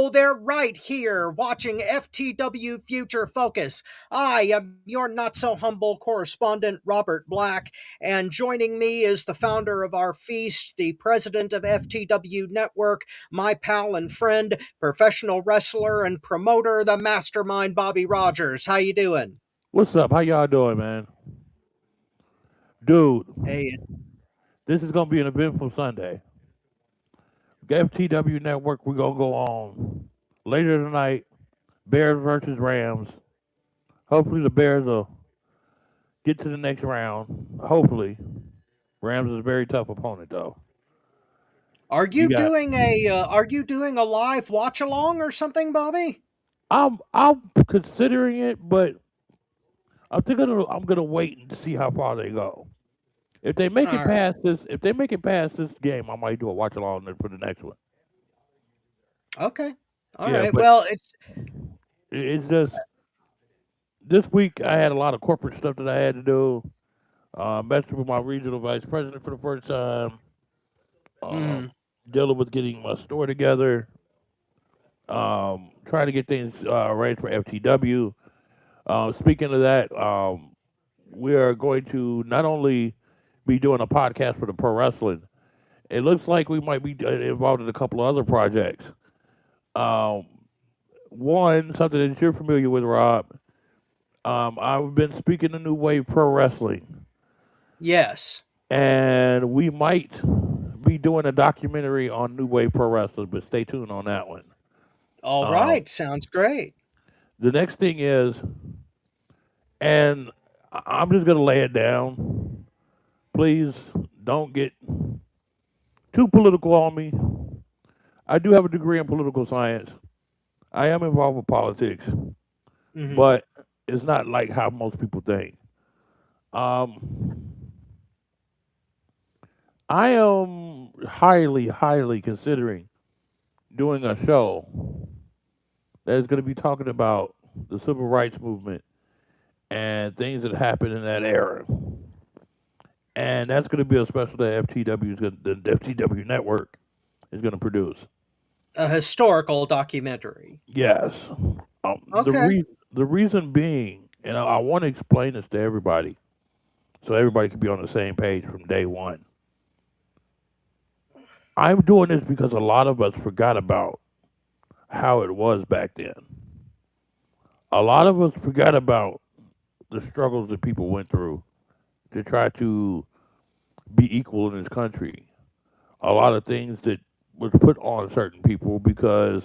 Oh, they're right here watching FTW Future Focus. I am your not so humble correspondent, Robert Black, and joining me is the founder of our feast, the president of FTW Network, my pal and friend, professional wrestler and promoter, the mastermind, Bobby Rogers. How you doing? What's up? How y'all doing, man? Dude, Hey, this is gonna be an eventful Sunday. FTW Network, we're gonna go on later tonight. Bears versus Rams. Hopefully the Bears will get to the next round. Hopefully. Rams is a very tough opponent though. are You you got doing a live watch along or something, Bobby? I'm considering it, but I'm gonna wait and see how far they go. If they make it All right. past this if they make it past this game, I might do a watch along for the next one. Okay. All Yeah, right. but Well, it's it's just this week I had a lot of corporate stuff that I had to do. Met with my regional vice president for the first time. Um, mhm. dealing with getting my store together. Trying to get things ready for FTW. Speaking of that, we are going to not only be doing a podcast for the pro wrestling. It looks like we might be involved in a couple of other projects. Um, one, something that you're familiar with, Rob. I've been speaking to New Wave Pro Wrestling, Yes. and we might be doing a documentary on New Wave Pro Wrestlers, but stay tuned on that one. All Um, right. Sounds great. the next thing is, and I'm just gonna lay it down. Please don't get too political on me. I do have a degree in political science. I am involved with politics, Hmm. but it's not like how most people think. Um, I am highly, highly considering doing a show that is going to be talking about the civil rights movement and things that happened in that era. And that's going to be a special that the FTW network is going to produce. A historical documentary. Yes. Okay. The reason being, and I want to explain this to everybody so everybody can be on the same page from day one. I'm doing this because a lot of us forgot about how it was back then. A lot of us forgot about the struggles that people went through to try to be equal in this country. A lot of things that was put on certain people because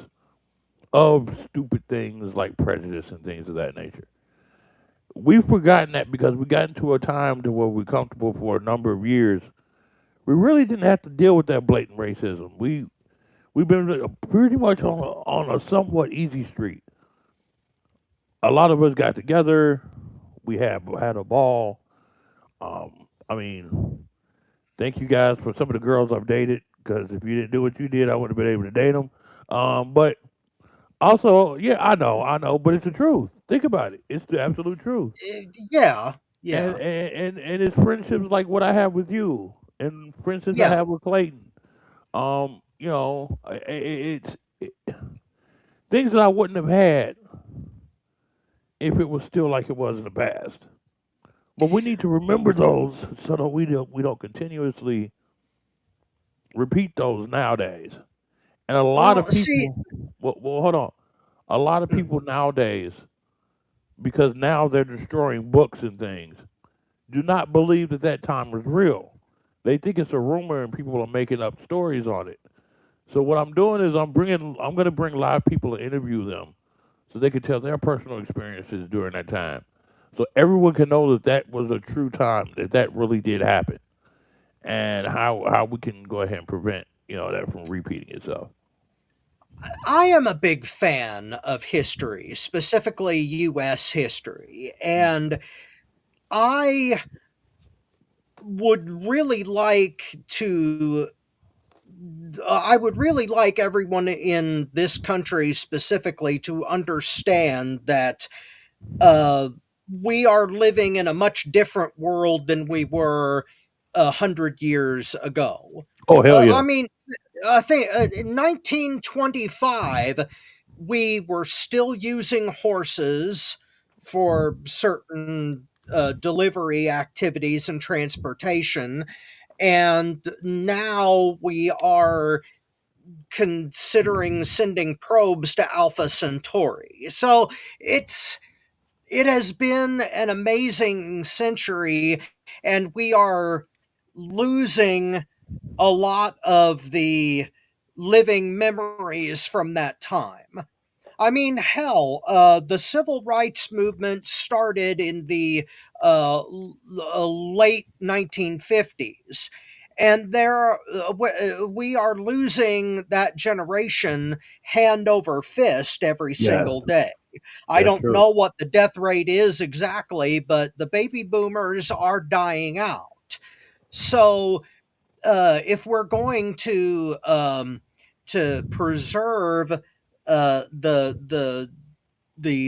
of stupid things like prejudice and things of that nature. We've forgotten that because we got into a time to where we're comfortable for a number of years. We really didn't have to deal with that blatant racism. We've been pretty much on a somewhat easy street. A lot of us got together. We had a ball. I mean, thank you guys for some of the girls I've dated. Because if you didn't do what you did, I wouldn't have been able to date them. But also, yeah, I know, but it's the truth. Think about it. It's the absolute truth. Yeah. And Yeah. it's friendships like what I have with you, and friendships I Yeah. have with Clayton. You know, things that I wouldn't have had if it was still like it was in the past. But we need to remember those so that we don't continuously repeat those nowadays. And a lot Well, of see. people, hold on, a lot of Mm. people nowadays, because now they're destroying books and things, do not believe that that time was real. They think it's a rumor and people are making up stories on it. So what I'm doing is I'm going to bring live people and interview them so they can tell their personal experiences during that time. So everyone can know that that was a true time, that that really did happen, and how we can go ahead and prevent that from repeating itself. I am a big fan of history, specifically U.S. history, and I would really like to. I would really like everyone in this country specifically to understand that uh, we are living in a much different world than we were 100 years ago. Oh hell I yeah! mean, I think in 1925, we were still using horses for certain delivery activities and transportation. And now we are considering sending probes to Alpha Centauri. So it's it has been an amazing century, and we are losing a lot of the living memories from that time. I mean, hell, the civil rights movement started in the late 1950s. And we are losing that generation hand over fist every Yes, single day. I that's don't true. know what the death rate is exactly, but the baby boomers are dying out. So, if we're going to preserve the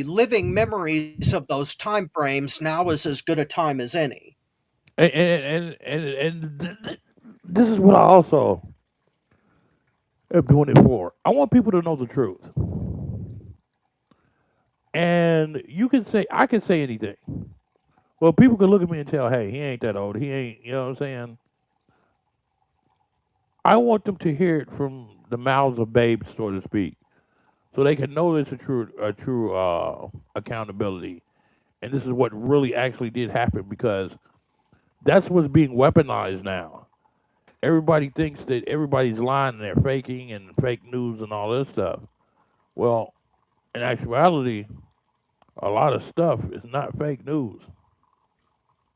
living memories of those time frames, now is as good a time as any. This is what I also am doing it for. I want people to know the truth. And you can say, I can say anything. Well, people can look at me and tell, hey, he ain't that old. He ain't, you know what I'm saying? I want them to hear it from the mouths of babes, so to speak, so they can know it's a true accountability. And this is what really actually did happen because that's what's being weaponized now. Everybody thinks that everybody's lying and they're faking and fake news and all this stuff. Well, in actuality, a lot of stuff is not fake news.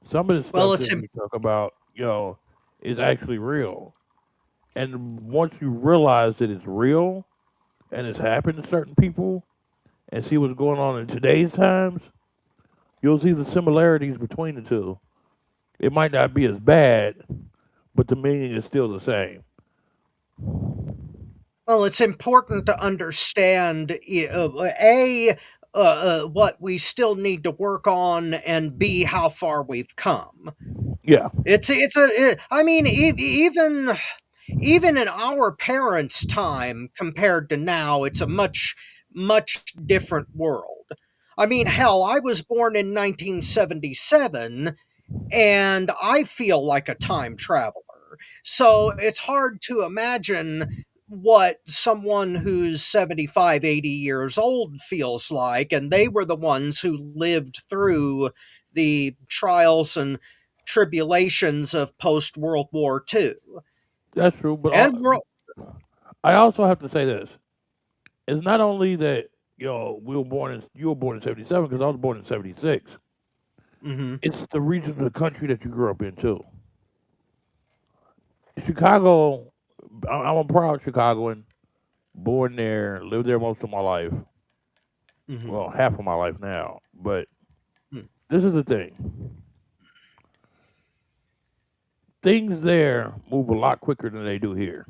Some of the Well, stuff that we talk about, is actually real. And once you realize that it's real and it's happened to certain people and see what's going on in today's times, you'll see the similarities between the two. It might not be as bad, but the meaning is still the same. it's important to understand what we still need to work on, and b, how far we've come. Yeah, I mean, even in our parents' time compared to now, it's a much different world. I mean, hell, I was born in 1977, and I feel like a time traveler. So it's hard to imagine what someone who's 75, 80 years old feels like. And they were the ones who lived through the trials and tribulations of post World War II. that's true. But And world. I also have to say this: it's not only that you were born in '77 because I was born in '76. Mhm. It's the region of the country that you grew up in too. Chicago, I'm a proud Chicagoan, born there, lived there most of my life. Mhm. Well, half of my life now. But Mm. this is the thing: things there move a lot quicker than they do here.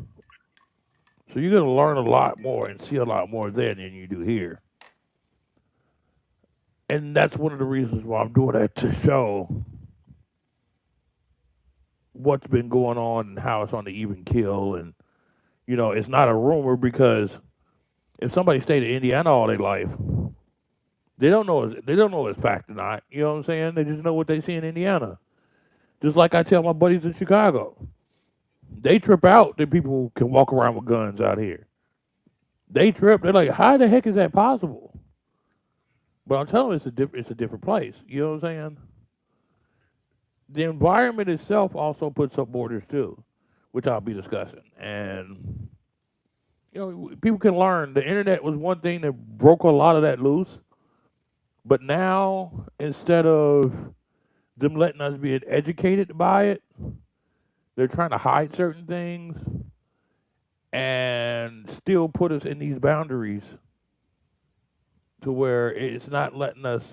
So you're gonna learn a lot more and see a lot more there than you do here. And that's one of the reasons why I'm doing that to show what's been going on and how it's on the even kill. And it's not a rumor because if somebody stayed in Indiana all their life, they don't know it's fact or not. You know what I'm saying? They just know what they see in Indiana. Just like I tell my buddies in Chicago, they trip out that people can walk around with guns out here. They trip. They're like, how the heck is that possible? But I'm telling you, it's a different place. You know what I'm saying? The environment itself also puts up borders too, which I'll be discussing. And people can learn. The internet was one thing that broke a lot of that loose. But now, instead of them letting us be educated by it, they're trying to hide certain things and still put us in these boundaries to where it's not letting us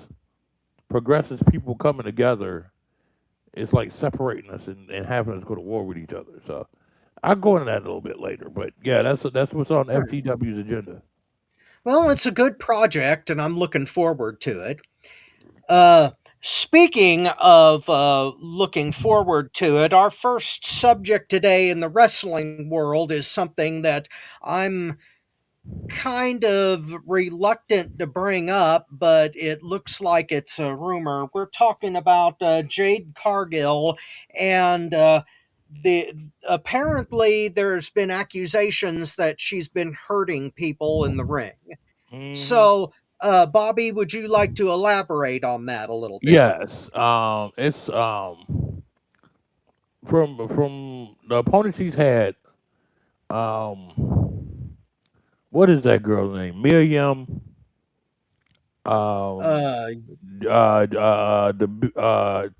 progress as people coming together. It's like separating us and having us go to war with each other. So I'll go into that a little bit later. But yeah, that's what's on All right. FTW's agenda. Well, it's a good project, and I'm looking forward to it. Uh, Speaking of looking forward to it, our first subject today in the wrestling world is something that I'm kind of reluctant to bring up, but it looks like it's a rumor. We're talking about Jade Cargill, and the apparently there's been accusations that she's been hurting people in the ring. Hmm. So, Bobby, would you like to elaborate on that a little bit? Yes. It's from the opponent she's had. What is that girl's name? Miriam. Um. Uh,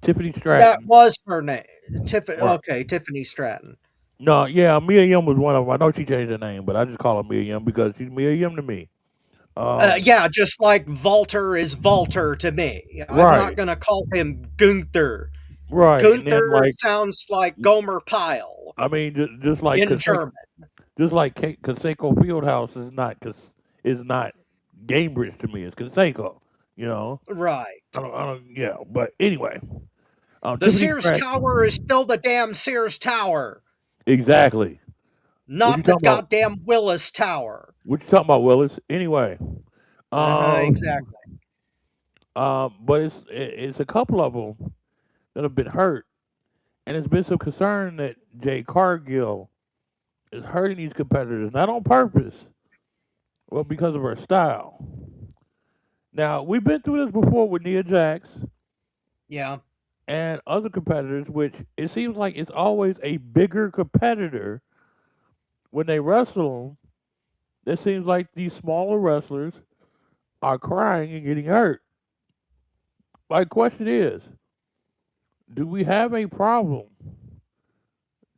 Tiffany that Stratton. was her name. Tiffany. Or Okay, Tiffany Stratton. no, yeah, Miriam was one of them. I know she changed her name, but I just call her Miriam because she's Miriam to me. Um. Yeah, just like Walter is Walter to me. I'm not Right. gonna call him Gunther. Right. And then Gunther like, sounds like Gomer Pyle I mean, just like in German. just like Conseco Fieldhouse is not Gamebridge to me. It's Conseco. You know. Right. I don't. Yeah. But anyway, The Tiffany Sears Stratton. Tower is still the damn Sears Tower, Exactly. What you not the talking about? goddamn Willis Tower. What you talking about, Willis? Anyway. Exactly. Um. But it's a couple of them that have been hurt, and it's been some concern that Jay Cargill is hurting these competitors, not on purpose, but because of her style. Now we've been through this before with Nia Jax Yeah. and other competitors, which it seems like it's always a bigger competitor when they wrestle them. It seems like these smaller wrestlers are crying and getting hurt. My question is, do we have a problem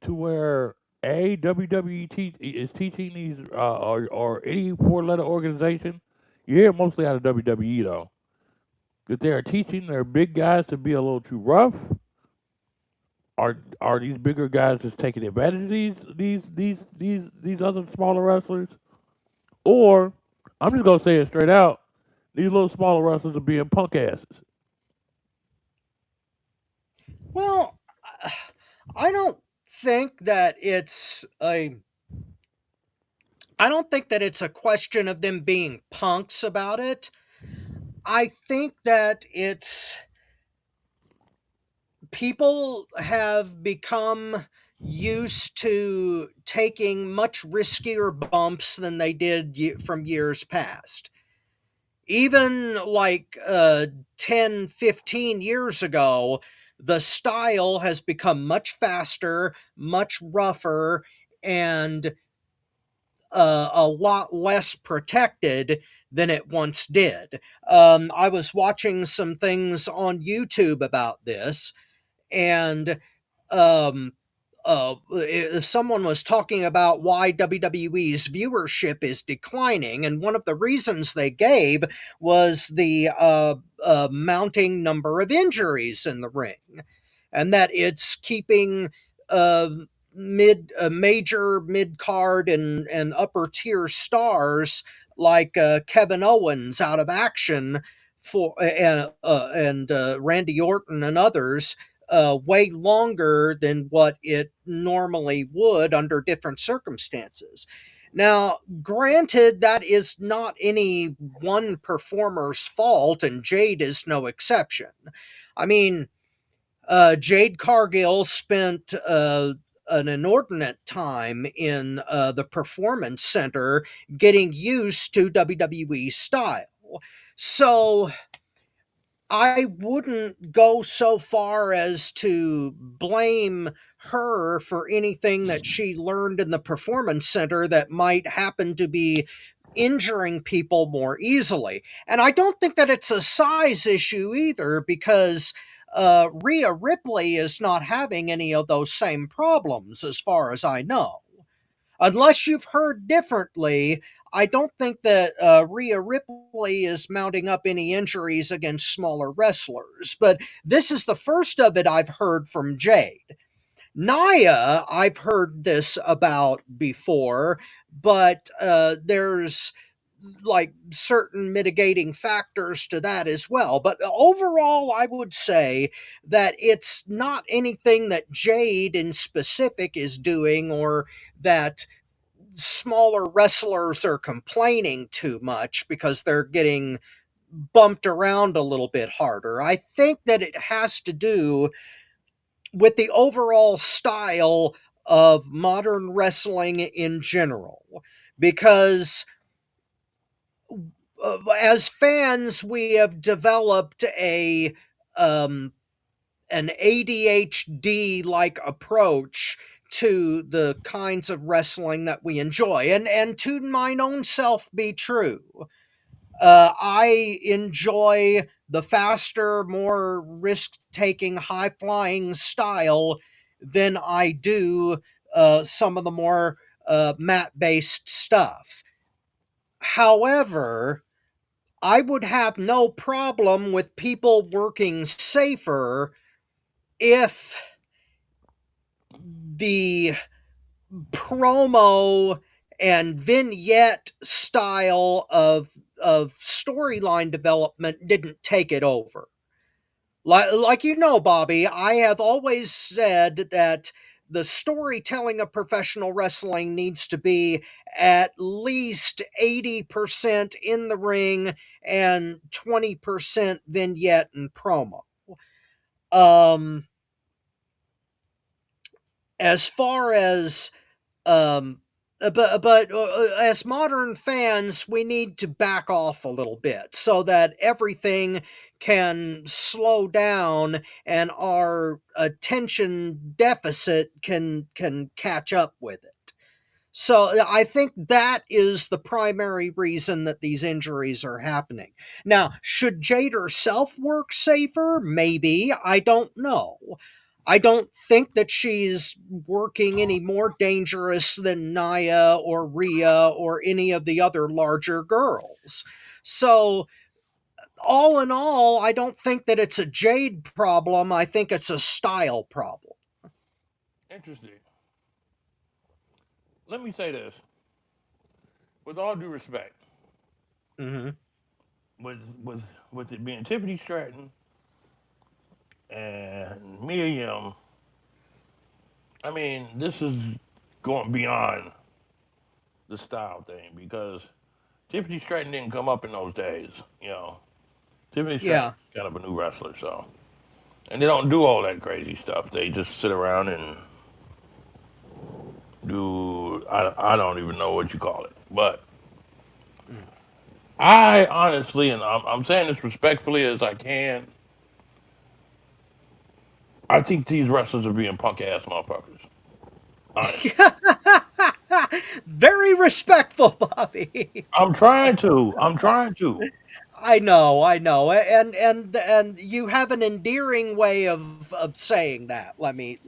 to where WWE is teaching these or any four-letter organization? You hear it mostly out of WWE though, that they are teaching their big guys to be a little too rough. Are these bigger guys just taking advantage of these other smaller wrestlers? Or I'm just gonna say it straight out, these little smaller wrestlers are being punk asses. Well, I don't think that it's a I don't think that it's a question of them being punks about it. I think that it's people have become used to taking much riskier bumps than they did from years past. Even like 10, 15 years ago, the style has become much faster, much rougher, and a lot less protected than it once did. I was watching some things on YouTube about this, and um, someone was talking about why WWE's viewership is declining, and one of the reasons they gave was the mounting number of injuries in the ring, and that it's keeping uh, major mid card and upper tier stars like Kevin Owens out of action for and Randy Orton and others way longer than what it normally would under different circumstances. Now, granted, that is not any one performer's fault, and Jade is no exception. I mean, Jade Cargill spent an inordinate time in the performance center getting used to WWE style. So I wouldn't go so far as to blame her for anything that she learned in the performance center that might happen to be injuring people more easily. And I don't think that it's a size issue either, because Rhea Ripley is not having any of those same problems, as far as I know. Unless you've heard differently, I don't think that Rhea Ripley is mounting up any injuries against smaller wrestlers. But this is the first of it I've heard from Jade. Naya, I've heard this about before, but there's like certain mitigating factors to that as well. But overall, I would say that it's not anything that Jade in specific is doing, or that smaller wrestlers are complaining too much because they're getting bumped around a little bit harder. I think that it has to do with the overall style of modern wrestling in general. Because as fans, we have developed um, an ADHD like approach to the kinds of wrestling that we enjoy, and to mine own self be true. I enjoy the faster, more risk taking, high flying style than I do some of the more mat based stuff. However, I would have no problem with people working safer if the promo and vignette style of storyline development didn't take it over. Like you know, Bobby, I have always said that the storytelling of professional wrestling needs to be at least 80% in the ring and 20% vignette and promo. Um, as far as as modern fans, we need to back off a little bit so that everything can slow down and our attention deficit can catch up with it. So I think that is the primary reason that these injuries are happening. Now, should Jade herself work safer? Maybe. I don't know. I don't think that she's working any more dangerous than Naya or Rhea or any of the other larger girls. So, all in all, I don't think that it's a Jade problem. I think it's a style problem. Interesting. Let me say this with all due respect, Hmm. with it being Tiffany Stratton and Mia Yim, I mean, this is going beyond the style thing because Tiffany Stratton didn't come up in those days. Tiffany Stratton Yeah. is kind of a new wrestler, so and they don't do all that crazy stuff. They just sit around and do I don't even know what you call it, but I honestly, and I'm saying this respectfully as I can, I think these wrestlers are being punk ass motherfuckers. Honestly, Very respectful, Bobby. I'm trying to. I'm trying to. I know, and you have an endearing way of saying that.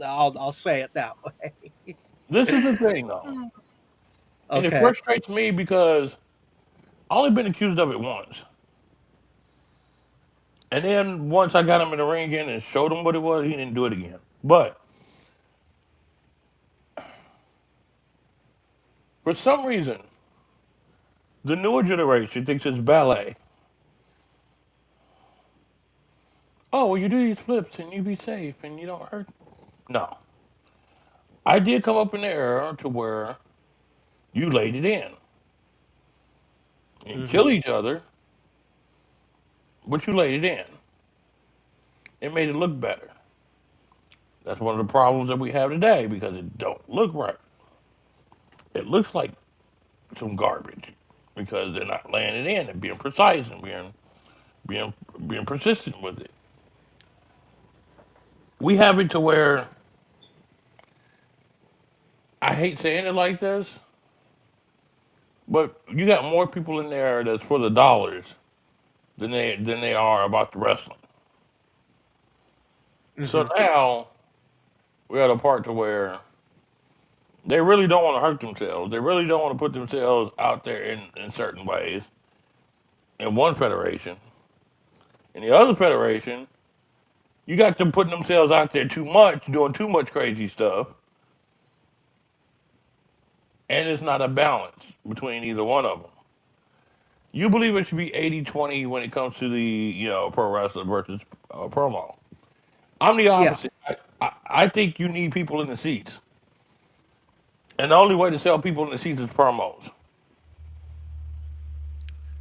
I'll say it that way. This is the thing, though, and it Okay. frustrates me because I only been accused of it once, and then once I got him in the ring again and showed him what it was, he didn't do it again. But for some reason, the newer generation thinks it's ballet. Oh, well, you do these flips and you be safe and you don't hurt. No, I did come up in the era to where you laid it in and Hmm. kill each other, but you laid it in. It made it look better. That's one of the problems that we have today because it don't look right. It looks like some garbage because they're not laying it in and being precise and being being persistent with it. We have it to where I hate saying it like this, but you got more people in there that's for the dollars than they are about the wrestling. So Hmm. now we're at a part to where they really don't want to hurt themselves. They really don't want to put themselves out there in certain ways in one federation. In the other federation, you got them putting themselves out there too much, doing too much crazy stuff, and it's not a balance between either one of them. You believe it should be 80-20 when it comes to the pro wrestler versus promo. I'm the Yeah. opposite. I think you need people in the seats, and the only way to sell people in the seats is promos.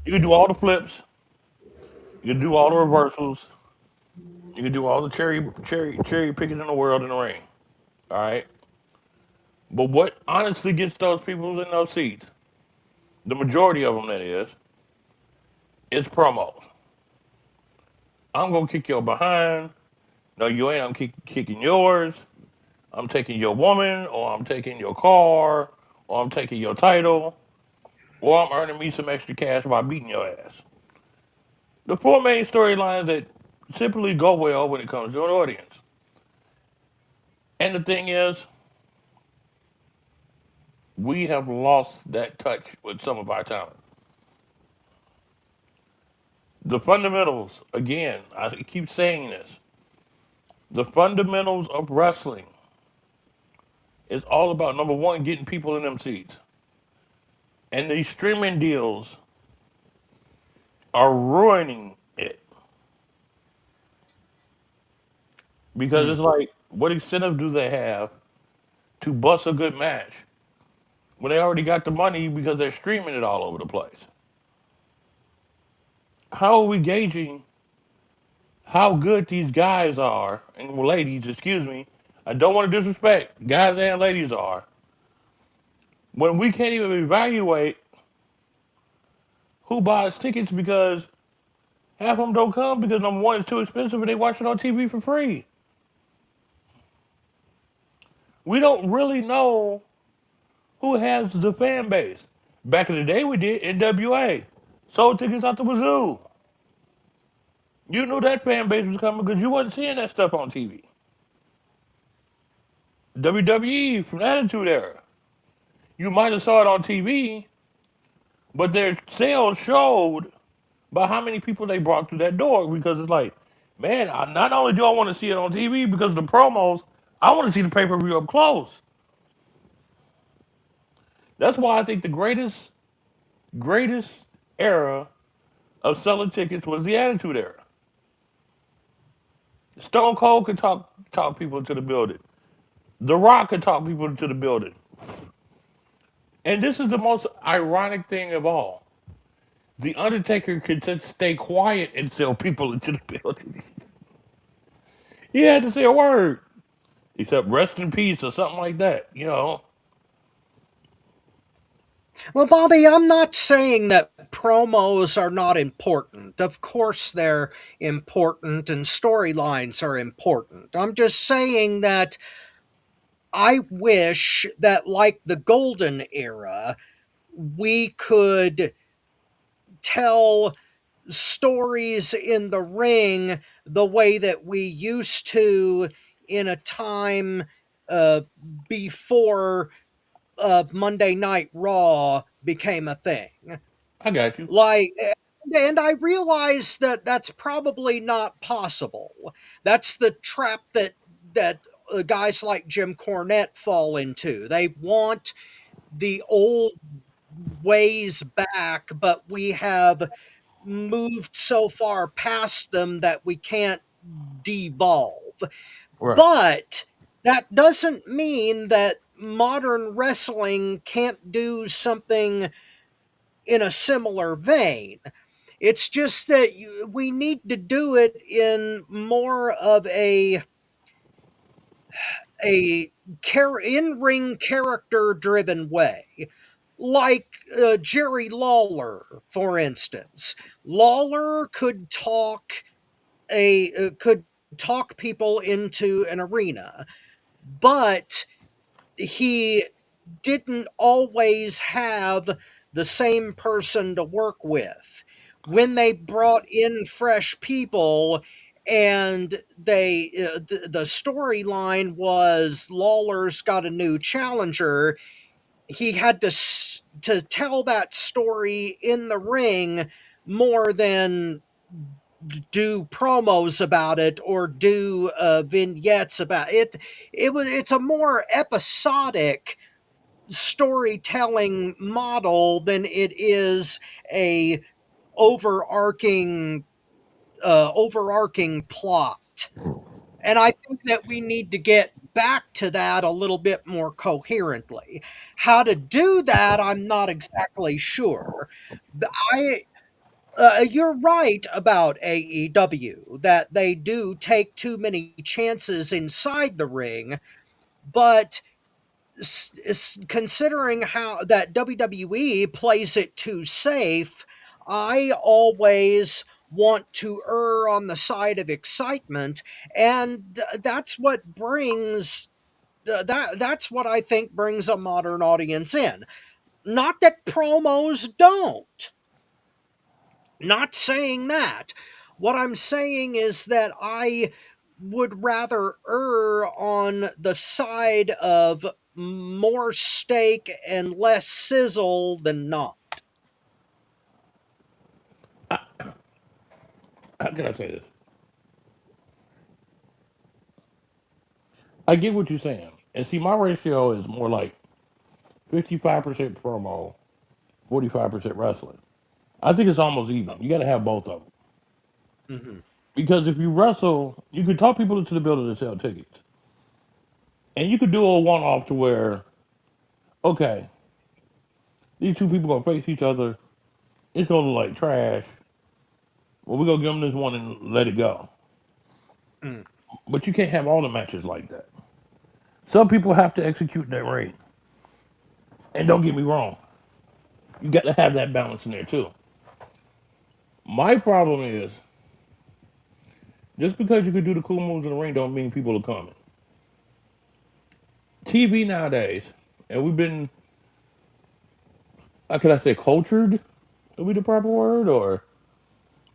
You can do all the flips, you can do all the reversals, you can do all the cherry picking in the world in the ring. All right, but what honestly gets those people in those seats, the majority of them that is promos. I'm gonna kick your behind. No, you ain't. I'm kicking yours. I'm taking your woman, or I'm taking your car, or I'm taking your title, or I'm earning me some extra cash by beating your ass. The four main storylines that typically go well when it comes to an audience. And the thing is, we have lost that touch with some of our talent. The fundamentals, again, I keep saying this, the fundamentals of wrestling is all about number one, getting people in them seats. And these streaming deals are ruining it because Hmm. it's like, what incentive do they have to bust a good match when they already got the money because they're streaming it all over the place? How are we gauging how good these guys are and ladies, excuse me? I don't want to disrespect guys and ladies are when we can't even evaluate who buys tickets because half of them don't come because number one, it's too expensive and they watch it on TV for free. We don't really know who has the fan base. Back in the day, we did NWA. Sold tickets out the wazoo. You knew that fan base was coming because you wasn't seeing that stuff on TV. WWE from the Attitude Era. You might have saw it on TV, but their sales showed by how many people they brought through that door because it's like, man, not only do I want to see it on TV because of the promos, I want to see the pay-per-view up close. That's why I think the greatest era of selling tickets was the Attitude Era. Stone Cold could talk people into the building. The Rock could talk people into the building. And this is the most ironic thing of all. The Undertaker could just stay quiet and sell people into the building. He had to say a word, except rest in peace or something like that. Well, Bobby, I'm not saying that promos are not important. Of course, they're important and storylines are important. I'm just saying that I wish that, like the golden era, we could tell stories in the ring the way that we used to in a time uh, before Monday Night Raw became a thing. I got you. Like, and I realize that that's probably not possible. That's the trap that guys like Jim Cornette fall into. They want the old ways back, but we have moved so far past them that we can't devolve. Right. But that doesn't mean that modern wrestling can't do something in a similar vein. It's just that we need to do it in more of a in-ring character driven way, like Jerry Lawler, for instance. Lawler could talk people into an arena, but he didn't always have the same person to work with. When they brought in fresh people and the storyline was Lawler's got a new challenger, he had to tell that story in the ring more than do promos about it or do vignettes about it. It's a more episodic storytelling model than it is a overarching overarching plot. And I think that we need to get back to that a little bit more coherently. How to do that, I'm not exactly sure. I You're right about AEW that they do take too many chances inside the ring, but considering how that WWE plays it too safe, I always want to err on the side of excitement, and that's what brings that's what I think brings a modern audience in. Not that promos don't. Not saying that. What I'm saying is that I would rather err on the side of more steak and less sizzle than not. How can I say this? I get what you're saying. And see, my ratio is more like 55% promo, 45% wrestling. I think it's almost even. You got to have both of them. Mm-hmm. Because if you wrestle, you can talk people into the building to sell tickets. And you could do a one off to where, okay, these two people going to face each other. It's going to look like trash. Well, we're going to give them this one and let it go. Mm. But you can't have all the matches like that. Some people have to execute that ring. And don't get me wrong, you got to have that balance in there too. My problem is just because you can do the cool moves in the ring don't mean people are coming. TV nowadays, and we've been, how can I say, cultured? Would be the proper word, or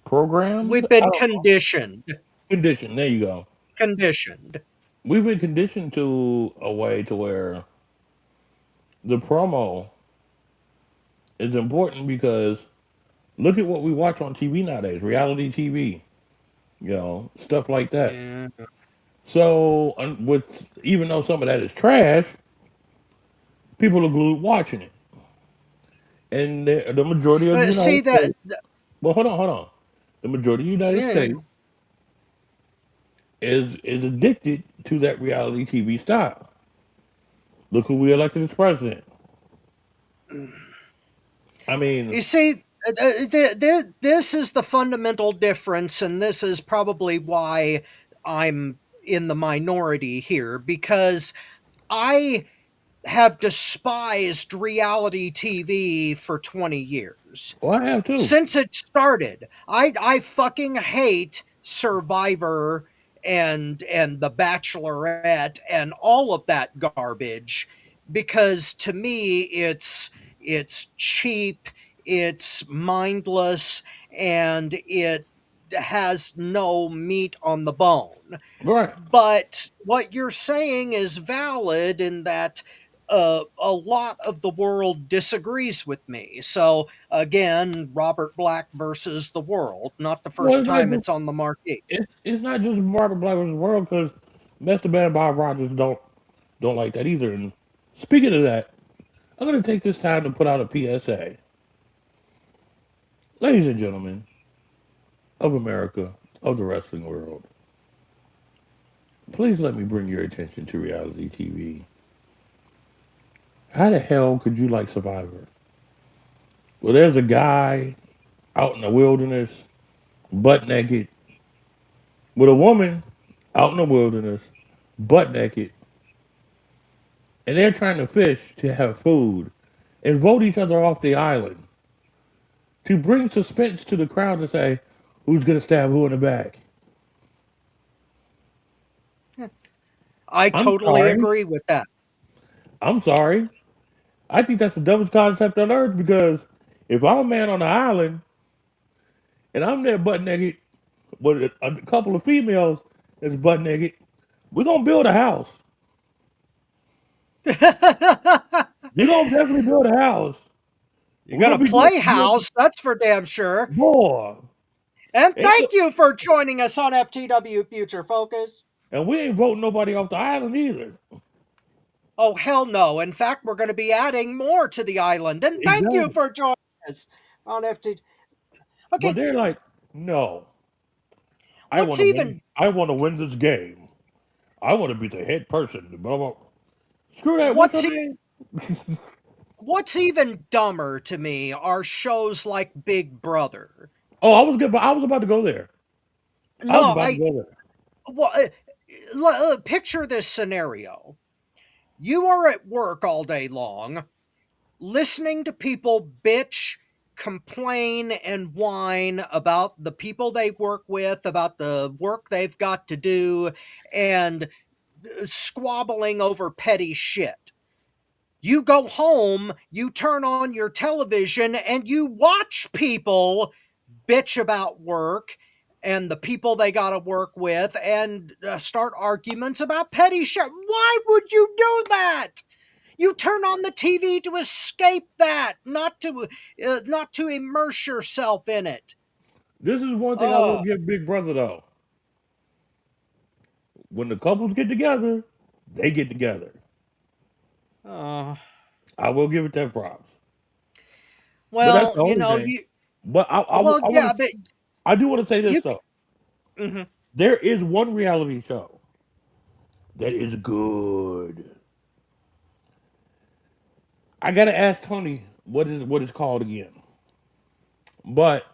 programmed? We've I been don't know. conditioned. Conditioned. There you go. Conditioned. We've been conditioned to a way to where the promo is important because look at what we watch on TV nowadays, reality TV, stuff like that. Yeah. So, with even though some of that is trash, people are glued watching it, and the majority of the See United that? States. Well, hold on. The majority of the United Yeah. States is addicted to that reality TV style. Look who we elected as president. I mean, You see, this is the fundamental difference, and this is probably why I'm in the minority here because I have despised reality TV for 20 years. well, I have too. Since it started, I fucking hate Survivor and The Bachelorette and all of that garbage because to me it's cheap, it's mindless, and it has no meat on the bone. Right. But what you're saying is valid in that a lot of the world disagrees with me. So again, Robert Black versus the world, not the Well, first time it's on the marquee. it's not just Robert Black versus the world because Mr. Band Bob Rogers don't like that either. And speaking of that, I'm going to take this time to put out a PSA, ladies and gentlemen of America, of the wrestling world. Please let me bring your attention to reality TV. How the hell could you like Survivor? Well, there's a guy out in the wilderness, butt naked, with a woman out in the wilderness, butt naked, and they're trying to fish to have food and vote each other off the island to bring suspense to the crowd to say who's going to stab who in the back. I I'm totally sorry. agree with that. I'm sorry. I think that's the dumbest concept on earth because if I'm a man on the island and I'm there butt naked with a couple of females that's butt naked, we're going to build a house. We're going to definitely build a house. You're We're going gonna to be doing play house, that's for damn sure. more. And thank you for joining us on FTW Future Focus. And we ain't voting nobody off the island either. Oh, hell no. In fact, we're going to be adding more to the island. And thank you Exactly. for joining us on FT. But Okay, they're like, no, I what's want to win. even I want to win this game. I want to be the head person. Blah, blah. Screw that. What's her what's name? what's even dumber to me are shows like Big Brother. Oh, I was good. I was about to go there. I was No, about to go there. well, picture this scenario. You are at work all day long, listening to people bitch, complain, and whine about the people they work with, about the work they've got to do, and squabbling over petty shit. You go home, you turn on your television, and you watch people bitch about work and the people they got to work with and start arguments about petty shit. Why would you do that? You turn on the TV to escape that, not to immerse yourself in it. This is one thing I will Oh, give Big Brother though. When the couples get together, they get together. uh, I will give it that props. But that's well, the only thing. you. But Well, I want yeah, to. but I do want to say this you. though. Mhm. There is one reality show that is good. I gotta ask Tony what it's called again. But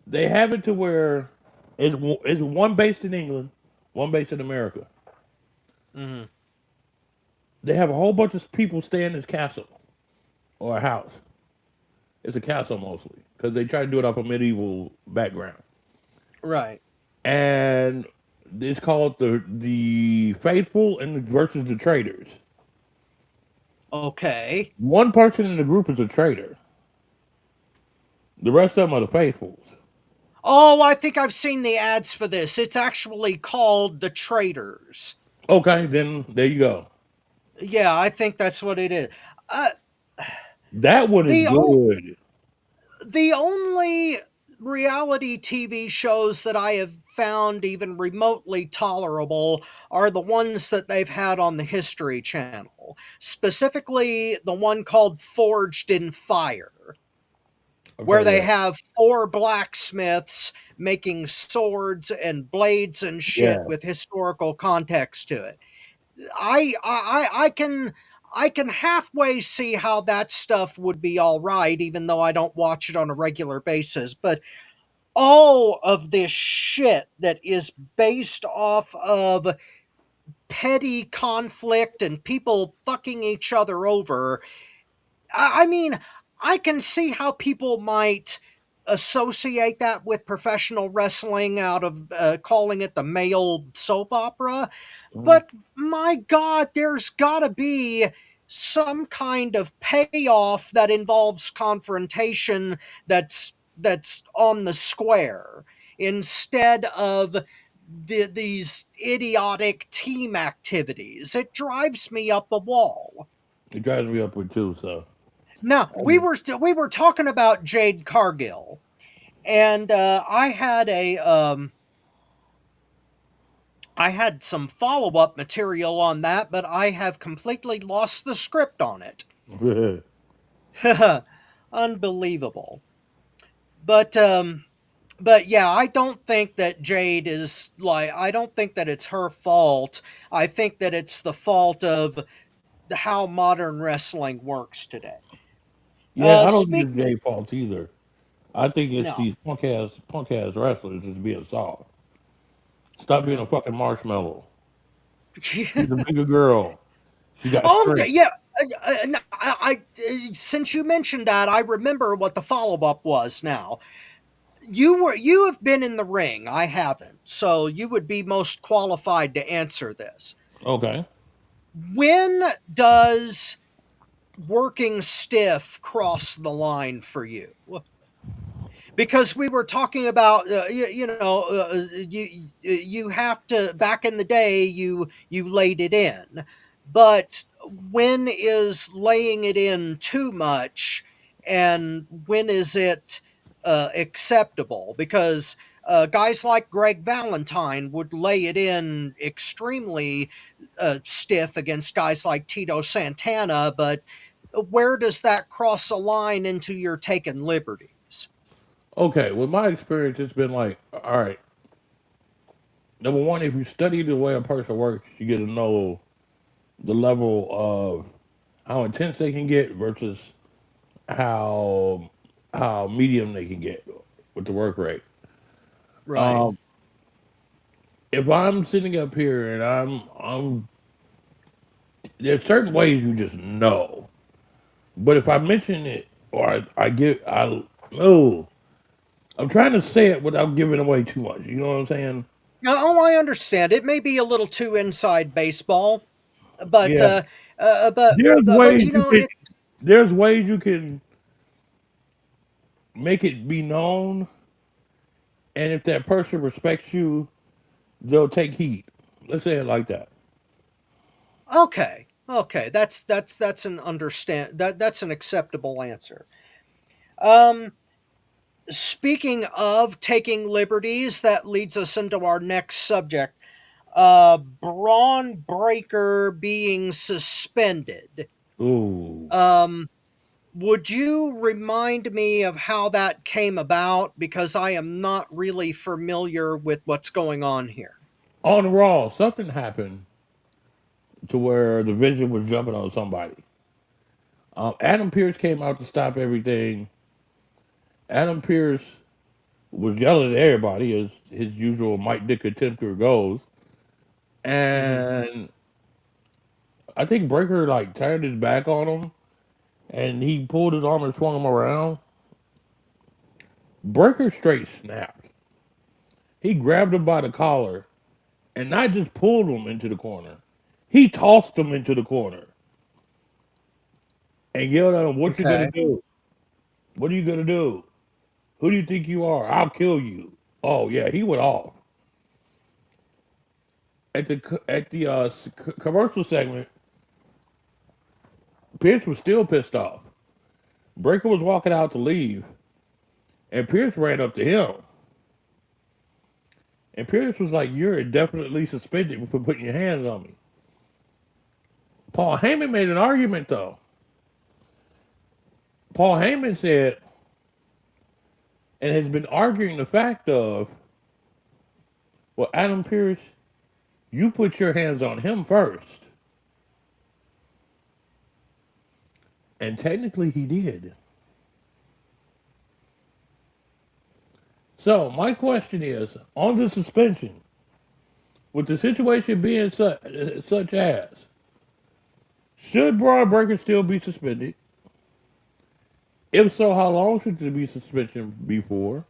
they have it to where it's one based in England, one based in America. Mhm. They have a whole bunch of people stay in this castle or a house. It's a castle mostly because they try to do it off a medieval background, Right. and it's called the faithful and versus the traitors. Okay. One person in the group is a traitor. The rest of them are the faithfuls. Oh, I think I've seen the ads for this. It's actually called The Traders. Okay, then there you go. Yeah, I think that's what it is. Uh, That one is the o- good. the only reality TV shows that I have found even remotely tolerable are the ones that they've had on the History Channel. Specifically, the one called Forged in Fire, I've where heard of they that. have four blacksmiths making swords and blades and shit Yeah, with historical context to it. I can halfway see how that stuff would be all right, even though I don't watch it on a regular basis. But all of this shit that is based off of petty conflict and people fucking each other over, I mean, I can see how people might associate that with professional wrestling out of calling it the male soap opera. mhm. But my God, there's got to be some kind of payoff that involves confrontation that's on the square instead of these idiotic team activities. It drives me up the wall. It drives me upward too. So Now I get it. we were talking about Jade Cargill, and I had some follow up material on that, but I have completely lost the script on it. Unbelievable. But yeah, I don't think that Jade is like I don't think that it's her fault. I think that it's the fault of how modern wrestling works today. Yeah, I don't think Speak it's Jay fault either. I think it's no. these punk ass wrestlers that's being soft. Stop being Yeah. a fucking marshmallow. She's a bigger girl. She got Oh strength. yeah. No, since you mentioned that, I remember what the follow up was. Now you have been in the ring. I haven't, so you would be most qualified to answer this. Okay. When does working stiff cross the line for you? Because we were talking about you have to back in the day you laid it in, but when is laying it in too much, and when is it acceptable? Because guys like Greg Valentine would lay it in extremely stiff against guys like Tito Santana, but where does that cross a line into your taking liberties? Okay, with my experience, it's been like, all right, number one, if you study the way a person works, you get to know the level of how intense they can get versus how how medium they can get with the work rate. Right. Um, if I'm sitting up here and I'm there's certain ways you just know, but if I mention it or I get I know I'm trying to say it without giving away too much. You know what I'm saying? Oh, I understand. It may be a little too inside baseball, but Yeah. There's but ways you you know can it. there's ways you can make it be known, and if that person respects you, they'll take heed. Let's say it like that. Okay, okay, that's an understand that's an acceptable answer. Um, Speaking of taking liberties, that leads us into our next subject. Bron Breaker being suspended. Ooh. Um, would you remind me of how that came about? Because I am not really familiar with what's going on here. On the Raw, something happened to where the Vision was jumping on somebody. Adam Pierce came out to stop everything. Adam Pierce was yelling at everybody as his usual Mike Dick contemptor goes. Hmm. And I think Breaker like turned his back on him and he pulled his arm and swung him around. Breaker straight snapped. He grabbed him by the collar and not just pulled him into the corner. He tossed him into the corner and yelled at him, "What you gonna Okay. do? What are you gonna do? Who do you think you are? I'll kill you." Oh yeah, he went off. At the commercial segment, Pierce was still pissed off. Breaker was walking out to leave, and Pierce ran up to him. And Pierce was like, "You're indefinitely suspended for putting your hands on me." Paul Heyman made an argument though. Paul Heyman said, and has been arguing the fact of, well, Adam Pierce, you put your hands on him first. And technically he did. So my question is, on the suspension, with the situation being such as, should Braun Breaker still be suspended? If so, how long should there be suspension before?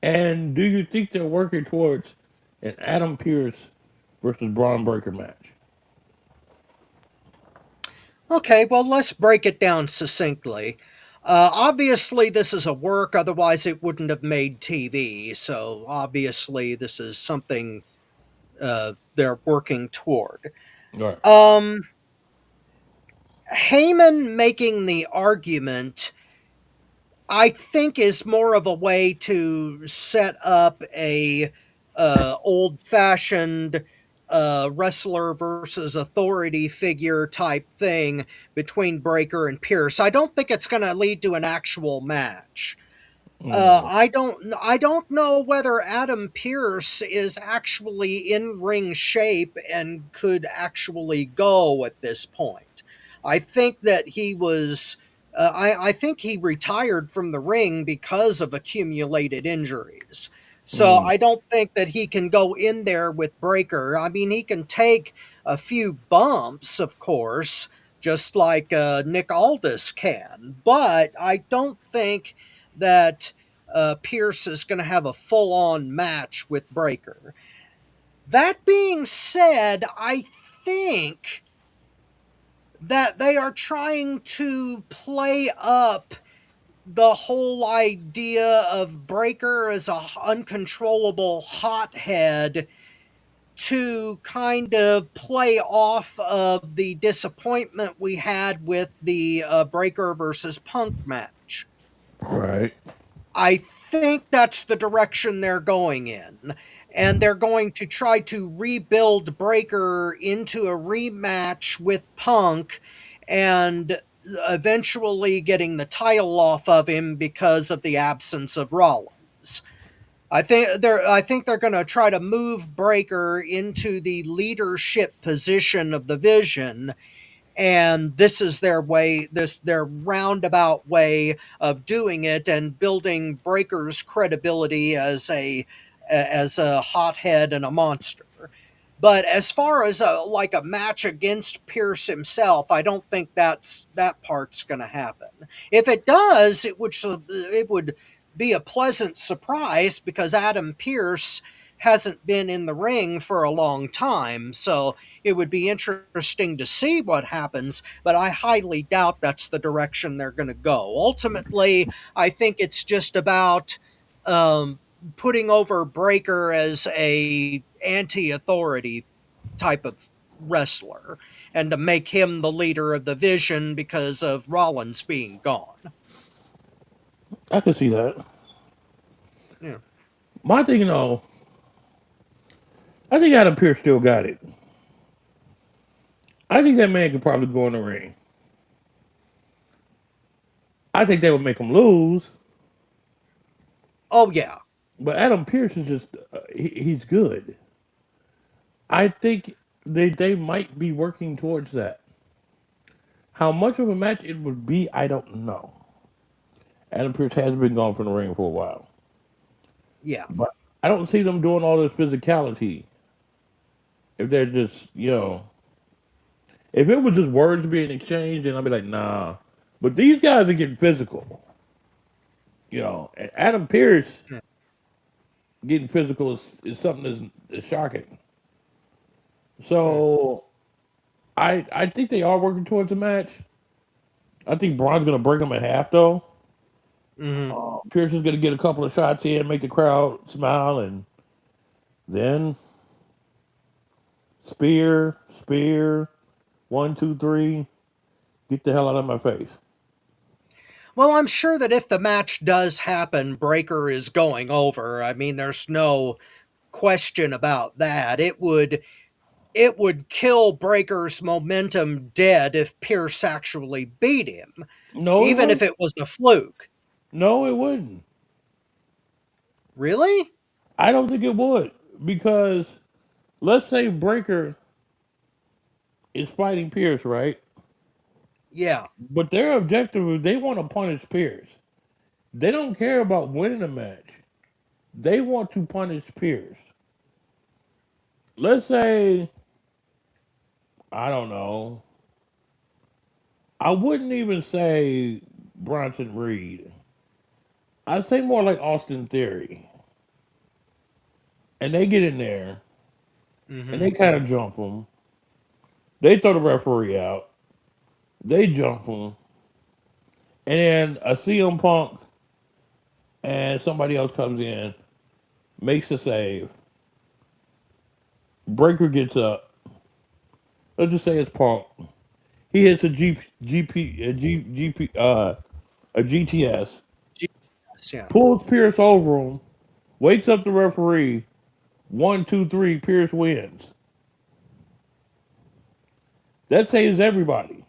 And do you think they're working towards an Adam Pierce versus Braun Breaker match? Okay, well, let's break it down succinctly. Obviously, this is a work, otherwise, it wouldn't have made TV. So, obviously, this is something they're working toward. All right. Um, Heyman making the argument, I think, is more of a way to set up a old fashioned wrestler versus authority figure type thing between Breaker and Pierce. I don't think it's going to lead to an actual match. Mm, I don't know whether Adam Pierce is actually in ring shape and could actually go at this point. I think that he was. I think he retired from the ring because of accumulated injuries. So mm, I don't think that he can go in there with Breaker. I mean, he can take a few bumps, of course, just like Nick Aldis can, but I don't think that Pierce is going to have a full on match with Breaker. That being said, I think that they are trying to play up the whole idea of Breaker as a uncontrollable hothead to kind of play off of the disappointment we had with the Breaker versus Punk match. right. I think that's the direction they're going in. And they're going to try to rebuild Breaker into a rematch with Punk and eventually getting the title off of him because of the absence of Rollins. I think they're going to try to move Breaker into the leadership position of the Vision, and this is their way, this their roundabout way of doing it and building Breaker's credibility as a hothead and a monster. But as far as a match against Pierce himself, I don't think that part's going to happen. If it does, it would be a pleasant surprise because Adam Pierce hasn't been in the ring for a long time, so it would be interesting to see what happens. But I highly doubt that's the direction they're going to go. Ultimately, I think it's just about um, putting over Breaker as a anti-authority type of wrestler and to make him the leader of the Vision because of Rollins being gone. I can see that. Yeah. My thing, though, I think Adam Pierce still got it. I think that man could probably go in the ring. I think they would make him lose, Oh yeah. but Adam Pierce is just, he's good. I think they might be working towards that. How much of a match it would be, I don't know. Adam Pierce has been gone from the ring for a while. Yeah. But I don't see them doing all this physicality if they're just, if it was just words being exchanged, then I'd be like, nah. But these guys are getting physical, and Adam Pierce Yeah. getting physical is something that's shocking. Yeah. So I think they are working towards a match. I think Braun's going to break them in half, though. Mm-hmm. Pierce is going to get a couple of shots in, make the crowd smile, and then spear, 1, 2, 3, get the hell out of my face. Well, I'm sure that if the match does happen, Breaker is going over. I mean, there's no question about that. It would kill Breaker's momentum dead if Pierce actually beat him, No, it even if wouldn't. it was a fluke. No, it wouldn't. Really? I don't think it would because let's say Breaker is fighting Pierce, right? Yeah. But their objective is they want to punish Pierce. They don't care about winning a match. They want to punish Pierce. Let's say, I don't know. I wouldn't even say Bronson Reed. I'd say more like Austin Theory. And they get in there and Mm-hmm. they kind of jump him. They throw the referee out. They jump him. And then a CM Punk and somebody else comes in, makes the save. Breaker gets up. Let's just say it's Punk. He hits a GTS, Jesus, yeah. pulls Pierce over him, wakes up the referee. 1, 2, 3, Pierce wins. That saves everybody.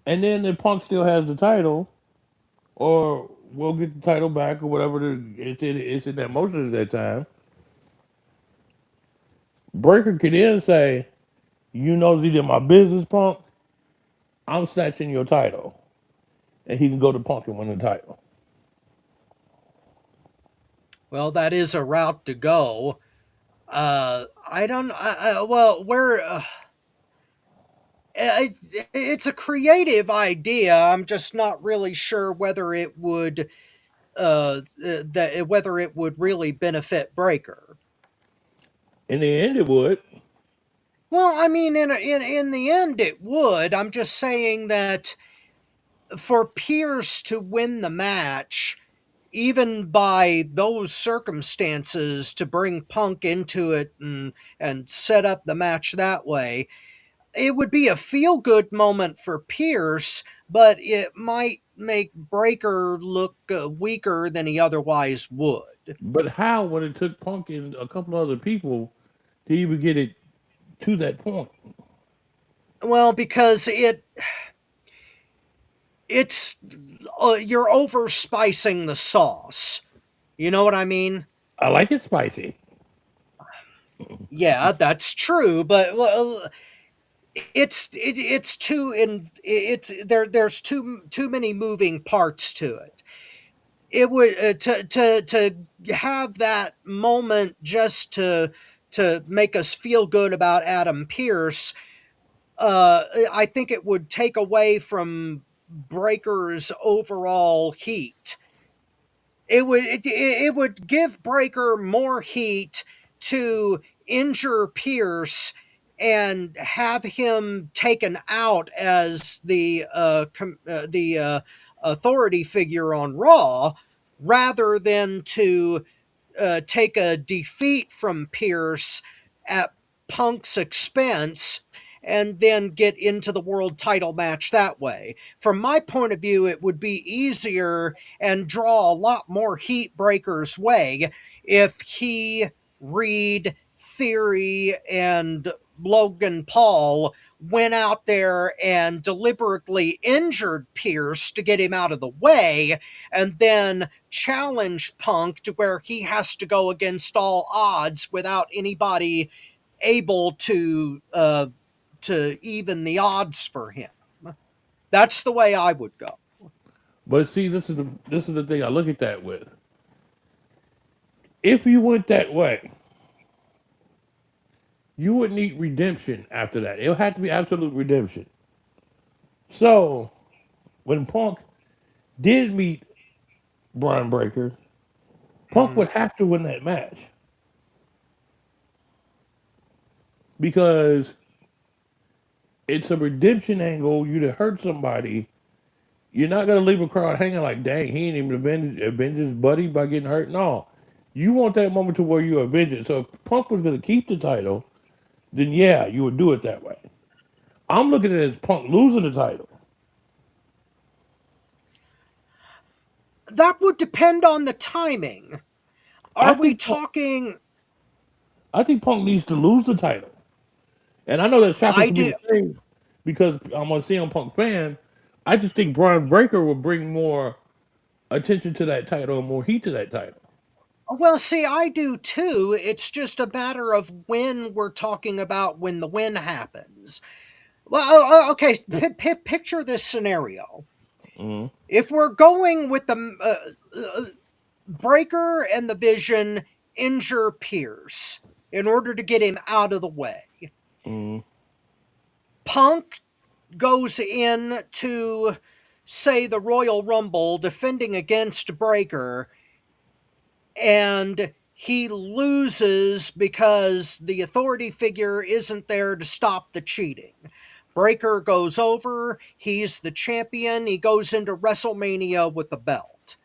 And then the Punk still has the title, or we'll get the title back, or whatever it's in that motion at that time. Breaker could then say, "You know, he did my business, Punk. I'm snatching your title," and he can go to Punk and win the title. Well, that is a route to go. I don't. Well, where it's a creative idea. I'm just not really sure whether it would that whether it would really benefit Breaker. In the end, it would. Well, I mean, in the end, it would. I'm just saying that for Pierce to win the match, even by those circumstances, to bring Punk into it and set up the match that way, it would be a feel good moment for Pierce, but it might make Breaker look weaker than he otherwise would. But how, when it took Punk and a couple other people to even get it to that point? Well, because it's you're over spicing the sauce. You know what I mean? I like it spicy. Yeah, that's true, but well, it's too in it's there's too many moving parts to it. It would to have that moment just to make us feel good about Adam Pierce. I think it would take away from Breaker's overall heat. It would give Breaker more heat to injure Pierce and have him taken out as the authority figure on Raw, rather than to take a defeat from Pierce at Punk's expense and then get into the world title match that way. From my point of view, it would be easier and draw a lot more heat Breaker's way if he, Reed, Theory, and Logan Paul went out there and deliberately injured Pierce to get him out of the way, and then challenged Punk to where he has to go against all odds without anybody able to even the odds for him. That's the way I would go. But see, this is the thing I look at that with. If you went that way, you would need redemption after that. It would have to be absolute redemption. So when Punk did meet Bron Breaker, Punk Mm-hmm. would have to win that match because it's a redemption angle. You'd have hurt somebody. You're not gonna leave a crowd hanging like, dang, he ain't even avenged his buddy by getting hurt. No, you want that moment to where you avenge it. So if Punk was gonna keep the title, then yeah, you would do it that way. I'm looking at it as Punk losing the title. That would depend on the timing. I Are we think talking? I think Punk needs to lose the title. And I know that's shocking I for me do. to say because I'm a CM Punk fan. I just think Bron Breaker will bring more attention to that title and more heat to that title. Well, see, I do too. It's just a matter of when we're talking about when the win happens. Well, okay. Picture this scenario. Mm-hmm. If we're going with the Breaker and the Vision injure Pierce in order to get him out of the way, Mm-hmm. Punk goes in to, say, the Royal Rumble defending against Breaker, and he loses because the authority figure isn't there to stop the cheating. Breaker goes over, he's the champion, he goes into WrestleMania with the belt.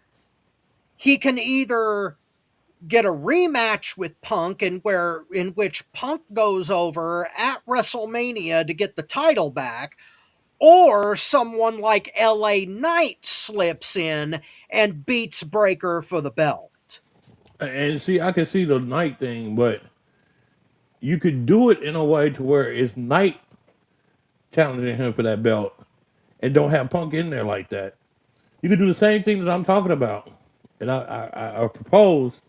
He can either get a rematch with Punk in which Punk goes over at WrestleMania to get the title back, or someone like LA Knight slips in and beats Breaker for the belt. And see, I can see the Knight thing, but you could do it in a way to where it's Knight challenging him for that belt and don't have Punk in there like that. You could do the same thing that I'm talking about, and I propose.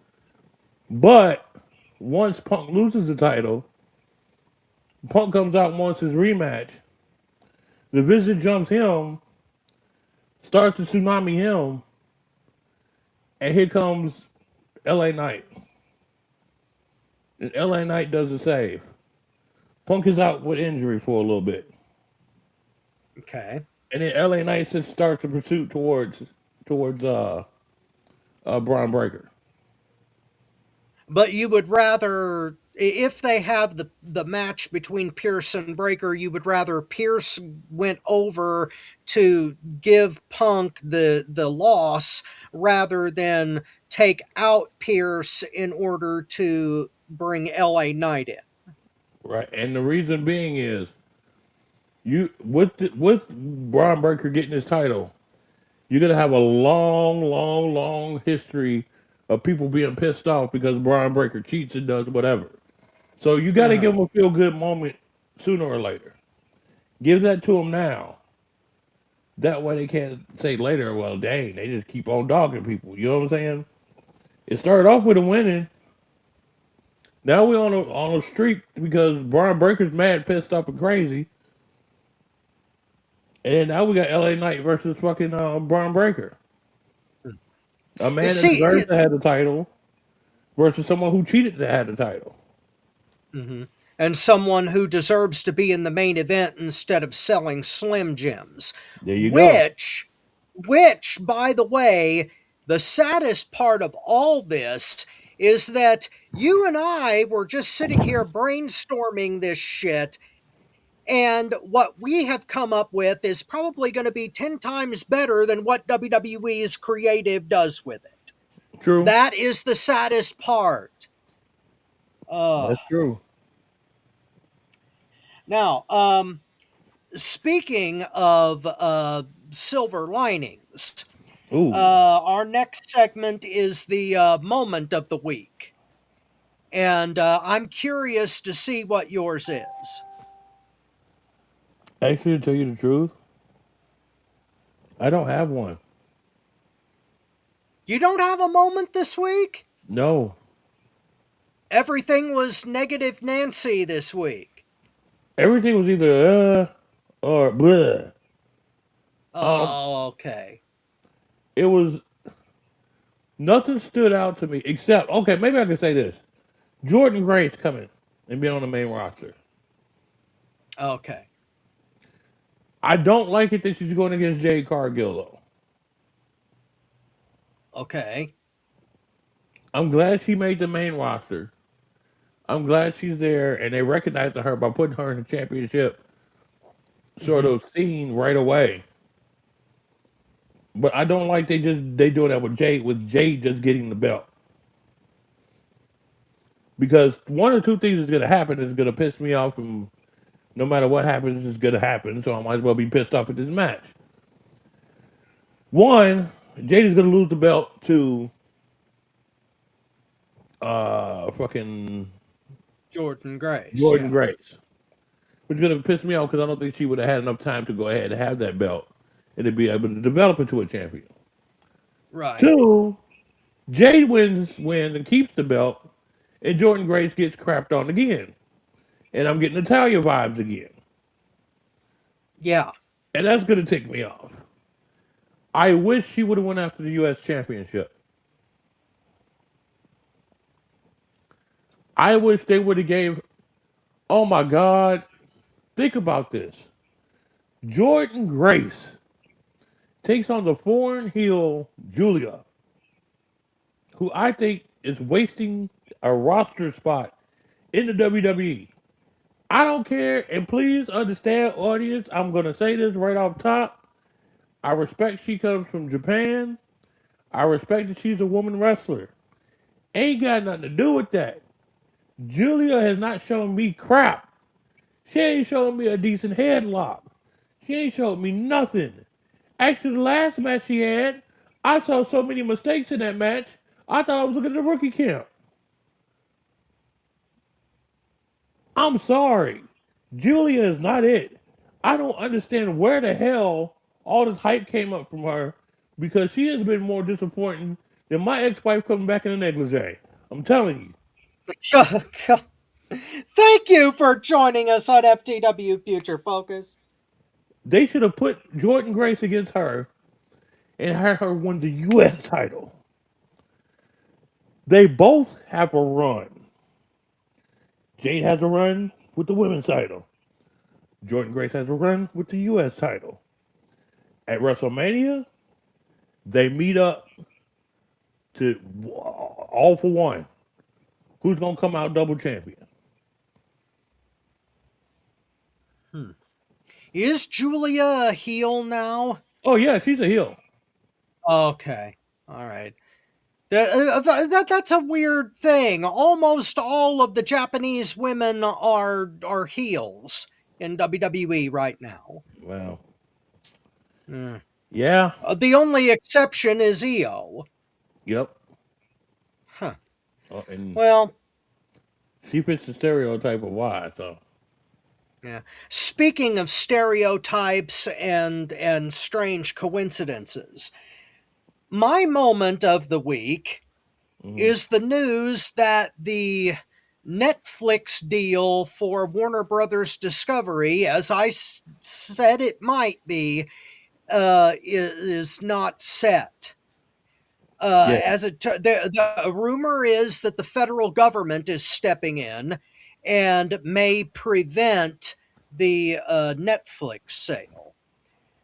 But once Punk loses the title, Punk comes out and wants his rematch. The Vision jumps him, starts to tsunami him, and here comes LA Knight. And LA Knight does the save. Punk is out with injury for a little bit. Okay. And then LA Knight starts the pursuit towards Bron Breaker. But you would rather, if they have the match between Pierce and Breaker, you would rather Pierce went over to give Punk the loss rather than take out Pierce in order to bring LA Knight in. Right. And the reason being is you with Bron Breaker getting his title, you're gonna have a long history of people being pissed off because Bron Breaker cheats and does whatever. So you got to Uh-huh. give him a feel good moment sooner or later. Give that to them now. That way they can't say later, well, dang, they just keep on dogging people. You know what I'm saying? It started off with a winning. Now we're on a streak because Bron Breaker's mad, pissed off, and crazy. And now we got LA Knight versus fucking Bron Breaker. A You man that see, deserves to have the title versus someone who cheated to have the title. mhm, and someone who deserves to be in the main event instead of selling Slim Jims, There you go. which, which, by the way, the saddest part of all this is that you and I were just sitting here brainstorming this shit, and what we have come up with is probably going to be 10 times better than what WWE's creative does with it. True. That is the saddest part. Uh, That's true. now, speaking of silver linings, Ooh. our next segment is the moment of the week. And I'm curious to see what yours is. Actually, to tell you the truth, I don't have one. You don't have a moment this week? No. Everything was negative Nancy this week. Everything was either or blah. Um, Oh, okay. it was nothing stood out to me except okay, maybe I can say this: Jordan Grace coming and being on the main roster. Okay. I don't like it that she's going against Jade Cargill though. Okay. I'm glad she made the main roster. I'm glad she's there, and they recognized her by putting her in the championship sort Mm-hmm. of scene right away. But I don't like they doing that with Jade just getting the belt. Because one or two things is gonna happen is gonna piss me off and no matter what happens, it's gonna happen, so I might as well be pissed off at this match. One, Jade is gonna lose the belt to fucking Jordan Grace, Jordan yeah. Grace. Which is gonna piss me off because I don't think she would have had enough time to go ahead and have that belt and to be able to develop into a champion. Right. Two, Jade wins and keeps the belt, and Jordan Grace gets crapped on again. And I'm getting Natalia vibes again. Yeah. And that's gonna tick me off. I wish she would have went after the US championship. I wish they would have gave oh my God. Think about this. Jordan Grace takes on the foreign heel Julia, who I think is wasting a roster spot in the WWE. I don't care, and please understand, audience, I'm going to say this right off top. I respect she comes from Japan. I respect that she's a woman wrestler. Ain't got nothing to do with that. Julia has not shown me crap. She ain't showing me a decent headlock. She ain't showed me nothing. Actually, the last match she had, I saw so many mistakes in that match, I thought I was looking at the rookie camp. I'm sorry. Julia is not it. I don't understand where the hell all this hype came up from her because she has been more disappointing than my ex-wife coming back in a negligee. I'm telling you. Thank you for joining us on FTW Future Focus. They should have put Jordan Grace against her and had her win the U.S. title. They both have a run. Jade has a run with the women's title. Jordan Grace has a run with the U.S. title. At WrestleMania, they meet up to all for one. Who's gonna come out double champion? Hmm. Is Julia a heel now? Oh yeah, she's a heel. Okay. All right. That's a weird thing. Almost all of the Japanese women are heels in WWE right now. Well, Hmm. yeah, The only exception is Io. yep. Huh. And Well, she fits the stereotype of why. So Yeah. Speaking of stereotypes and strange coincidences, my moment of the week Hmm. is the news that the Netflix deal for Warner Brothers Discovery, as I said it might be, is not set. Yeah. The rumor is that the federal government is stepping in and may prevent the Netflix sale.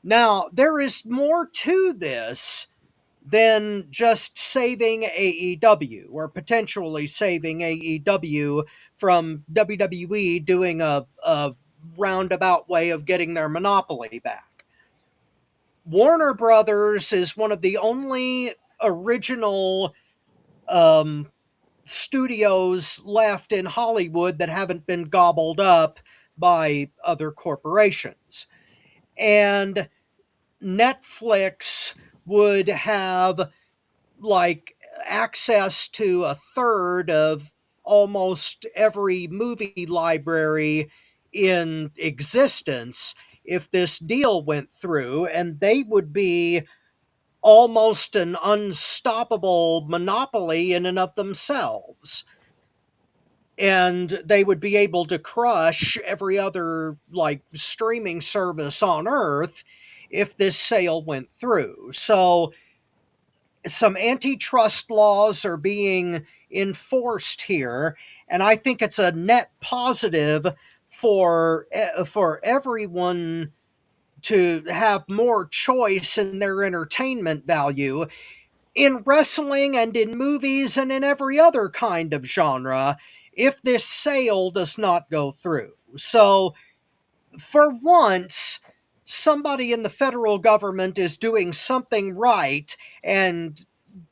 Now, there is more to this than just saving AEW or potentially saving AEW from WWE doing a roundabout way of getting their monopoly back. Warner Brothers is one of the only original um, studios left in Hollywood that haven't been gobbled up by other corporations. And Netflix would have like access to a third of almost every movie library in existence if this deal went through, and they would be almost an unstoppable monopoly in and of themselves. And they would be able to crush every other like streaming service on earth if this sale went through. So some antitrust laws are being enforced here, and I think it's a net positive for everyone to have more choice in their entertainment value in wrestling and in movies and in every other kind of genre if this sale does not go through. So, for once, somebody in the federal government is doing something right and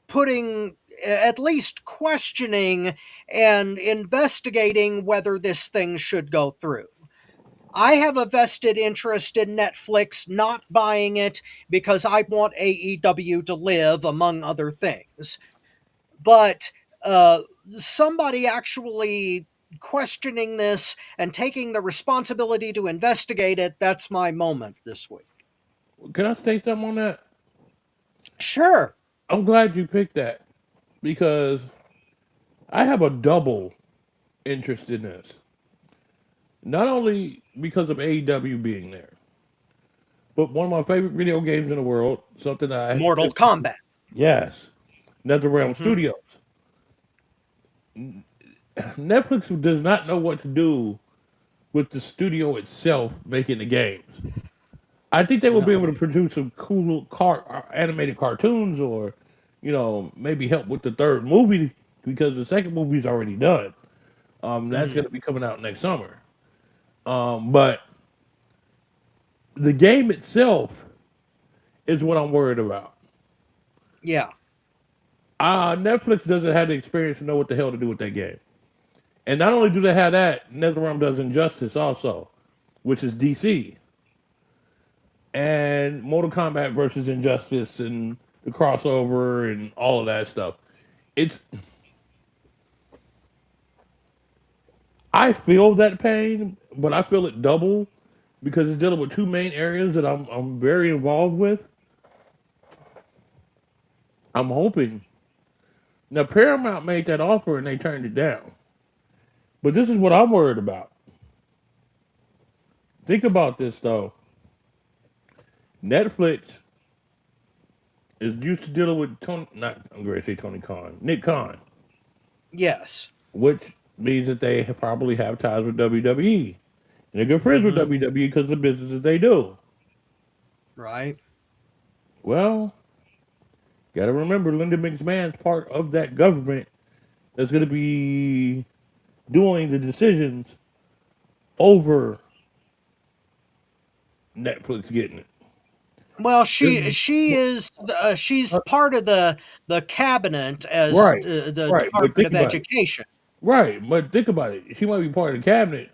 putting, at least questioning and investigating whether this thing should go through. I have a vested interest in Netflix not buying it because I want AEW to live, among other things. But somebody actually questioning this and taking the responsibility to investigate it, that's my moment this week. Can I say something on that? Sure. I'm glad you picked that because I have a double interest in this. Not only because of AEW being there, but one of my favorite video games in the world, something that I Mortal Kombat. yes, NetherRealm Mm-hmm. Studios. Netflix does not know what to do with the studio itself making the games. I think they will be No. able to produce some cool animated cartoons, or maybe help with the third movie because the second movie is already done. That's Mm-hmm. going to be coming out next summer. But the game itself is what I'm worried about. Yeah. Netflix doesn't have the experience to know what the hell to do with that game. And not only do they have that, NetherRealm does Injustice also, which is DC. And Mortal Kombat versus Injustice and the crossover and all of that stuff. It's I feel that pain, but I feel it double because it's dealing with two main areas that I'm very involved with. I'm hoping now Paramount made that offer and they turned it down. But this is what I'm worried about. Think about this though. Netflix is used to dealing with Tony, not I'm going to say Tony Khan, Nick Khan, Yes. which means that they probably have ties with WWE. And they're good friends with Mm-hmm. WWE because of the businesses they do. Right. Well, got to remember Linda McMahon's part of that government that's going to be doing the decisions over Netflix getting it. Well, This- she's part of the cabinet as right, the right. But Department think of about it. Education. Right, but think about it. She might be part of the cabinet,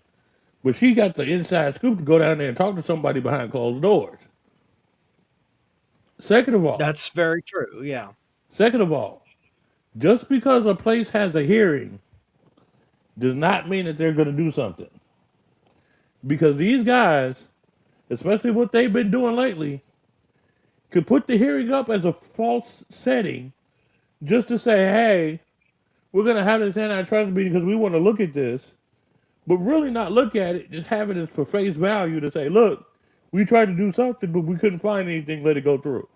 but she got the inside scoop to go down there and talk to somebody behind closed doors. Second of all, That's very true. Yeah. second of all, just because a place has a hearing does not mean that they're going to do something. because these guys, especially what they've been doing lately, could put the hearing up as a false setting just to say, hey, we're going to have this antitrust meeting because we want to look at this, but really not look at it, just have it as for face value to say, look, we tried to do something, but we couldn't find anything, let it go through.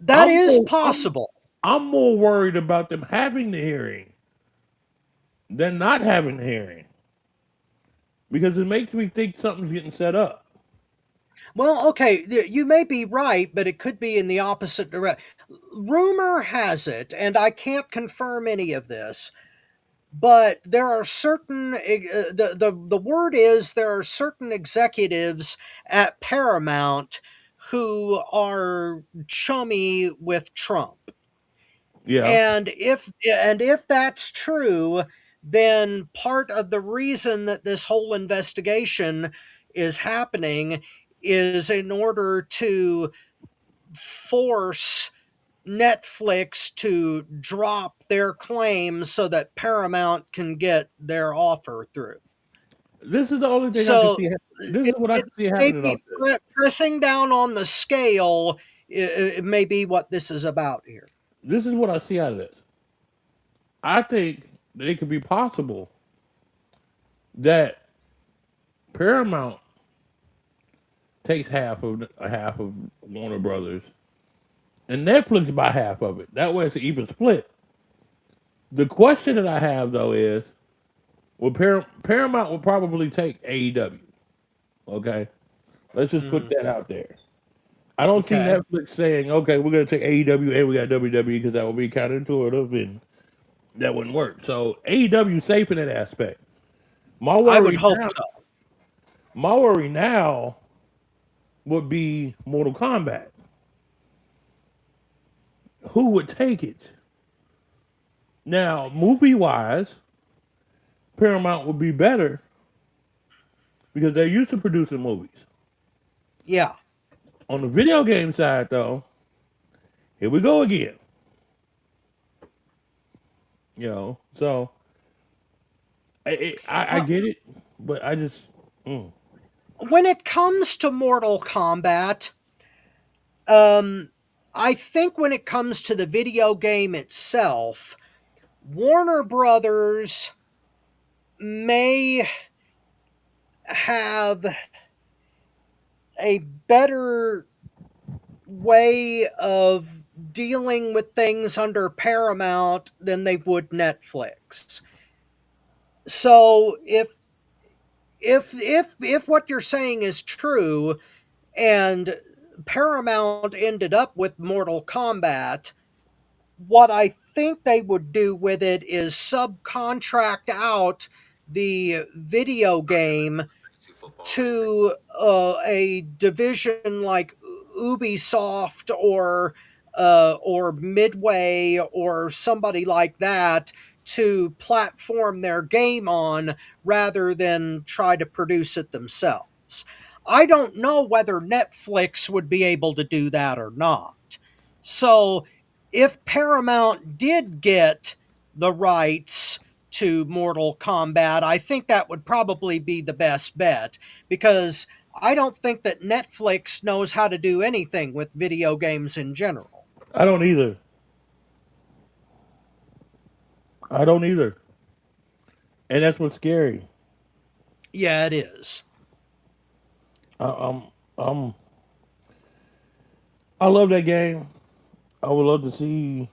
That I'm is more, I'm, possible. I'm more worried about them having the hearing than not having the hearing because it makes me think something's getting set up. Well, okay, you may be right, but it could be in the opposite direction. Rumor has it, and I can't confirm any of this, but there are certain the word is there are certain executives at Paramount who are chummy with Trump. Yeah. And if that's true, then part of the reason that this whole investigation is happening is in order to force Netflix to drop their claims so that Paramount can get their offer through. This is the only thing I can So see. This is it, what I it can see may happening be off this. pressing down on the scale. It may be what this is about here. This is what I see out of this. I think that it could be possible that Paramount takes half of Warner Brothers, and Netflix buy half of it. That way, it's an even split. The question that I have though is, well, Paramount will probably take AEW. Okay, let's just put Mhm. that out there. I don't see Okay, Netflix saying, okay, we're going to take AEW and we got WWE because that would be counterintuitive and that wouldn't work. So AEW safe in that aspect. My I would worry hope now, so. my worry now would be Mortal Kombat. Who would take it? Now, movie wise, Paramount would be better because they're used to producing movies. Yeah. On the video game side, though, here we go again. So I Well, get it, but I just when it comes to Mortal Kombat, um, I think when it comes to the video game itself, Warner Brothers may have a better way of dealing with things under Paramount than they would Netflix. So if what you're saying is true and Paramount ended up with Mortal Kombat, what I think they would do with it is subcontract out the video game to a division like Ubisoft or Midway or somebody like that to platform their game on rather than try to produce it themselves. I don't know whether Netflix would be able to do that or not. So if Paramount did get the rights to Mortal Kombat, I think that would probably be the best bet because I don't think that Netflix knows how to do anything with video games in general. I don't either. I don't either, and that's what's scary. Yeah, it is. I, I'm I love that game. I would love to see.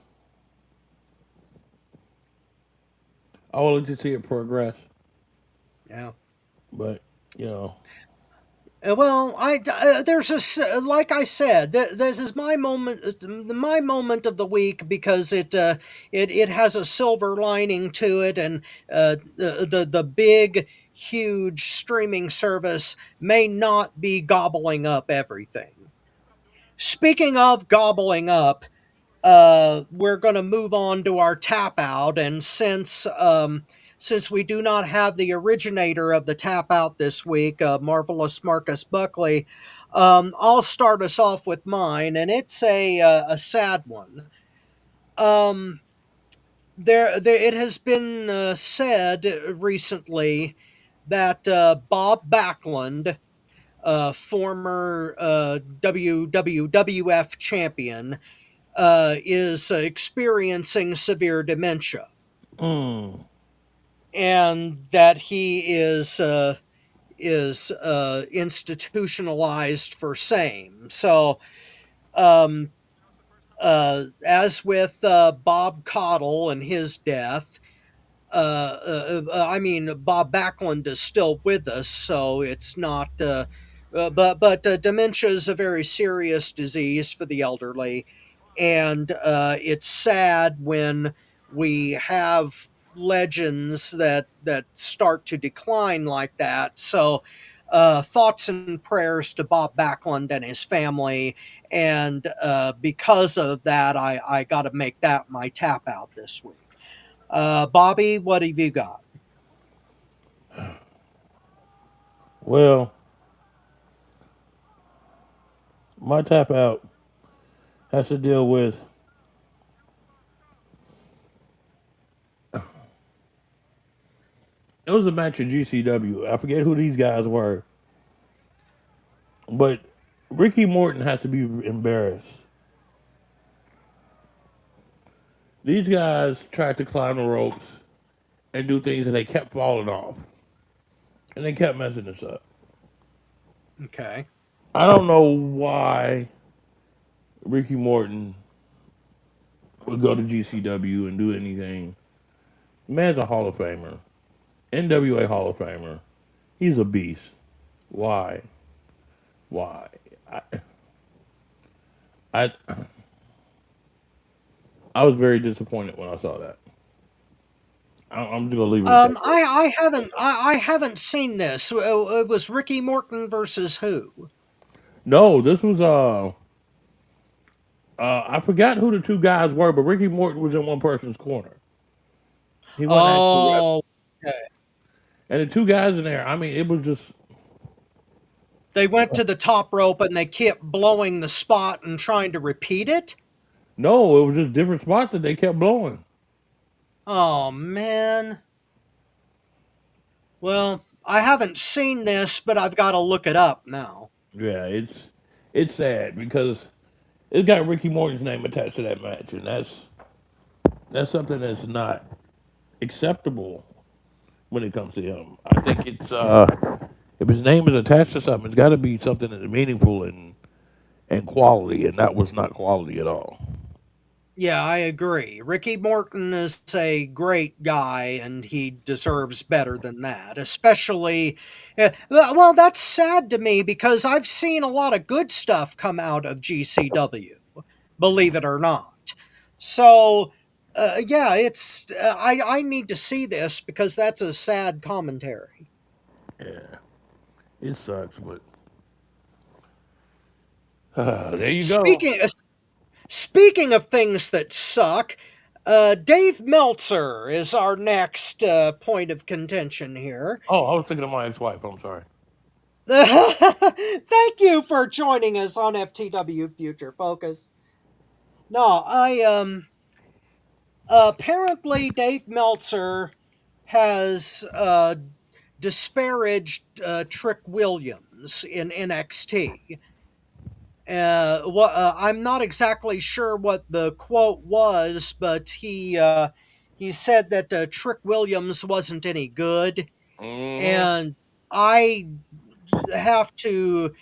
I would like to see it progress, Yeah. but you know, Well, there's like I said, this is my moment of the week because it has a silver lining to it, and the big huge streaming service may not be gobbling up everything. Speaking of gobbling up, we're going to move on to our tap out. And since we do not have the originator of the tap out this week, Marvelous Marcus Buckley, I'll start us off with mine, and it's a sad one. Um, there it has been said recently that Bob Backlund, former WWF champion, is experiencing severe dementia, Mm. and that he is institutionalized for same. So, um, as with Bob Caudle and his death, I mean, Bob Backlund is still with us, so it's not. But dementia is a very serious disease for the elderly, and it's sad when we have legends that start to decline like that. So, thoughts and prayers to Bob Backlund and his family. And because of that, I got to make that my tap out this week. Bobby, what have you got? Well, my tap out has to deal with. It was a match at GCW. I forget who these guys were, but Ricky Morton has to be embarrassed. These guys tried to climb the ropes and do things, and they kept falling off, and they kept messing this up. Okay. I don't know why Ricky Morton would go to GCW and do anything. Man's a Hall of Famer, NWA Hall of Famer. He's a beast. Why? Why? I, I, I was very disappointed when I saw that. I'm just gonna leave it at that. I haven't seen this. It was Ricky Morton versus who? No, this was I forgot who the two guys were, but Ricky Morton was in one person's corner. He wasn't actually wrestling. Oh, okay. And the two guys in there, I mean, it was just They went to the top rope and they kept blowing the spot and trying to repeat it. no, it was just different spots that they kept blowing. Oh man. Well, I haven't seen this, but I've got to look it up now. Yeah, it's sad because it got Ricky Morton's name attached to that match, and that's something that's not acceptable when it comes to him. I think it's if his name is attached to something, it's got to be something that's meaningful and quality, and that was not quality at all. Yeah, I agree. Ricky Morton is a great guy, and he deserves better than that. Especially, well, that's sad to me because I've seen a lot of good stuff come out of GCW, believe it or not. So, yeah, it's I need to see this because that's a sad commentary. Yeah, it sucks, but there you go. Speaking Speaking of things that suck, Dave Meltzer is our next point of contention here. Oh, I was thinking of my ex-wife. I'm sorry. Thank you for joining us on FTW Future Focus. No, I apparently Dave Meltzer has disparaged Trick Williams in NXT. I'm not exactly sure what the quote was, but he said that Trick Williams wasn't any good, Hmm. and I have to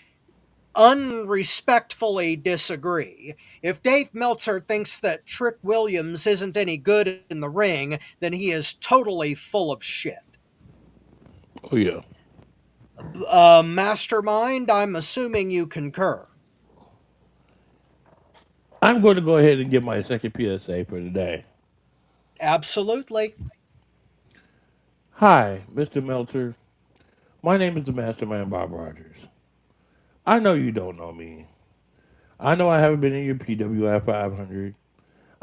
unrespectfully disagree. If Dave Meltzer thinks that Trick Williams isn't any good in the ring, then he is totally full of shit. Oh yeah. Mastermind, I'm assuming you concur. I'm going to go ahead and give my second PSA for today. Absolutely. Hi, Mr. Meltzer. My name is the Mastermind Bob Rogers. I know you don't know me. I know I haven't been in your PWI 500.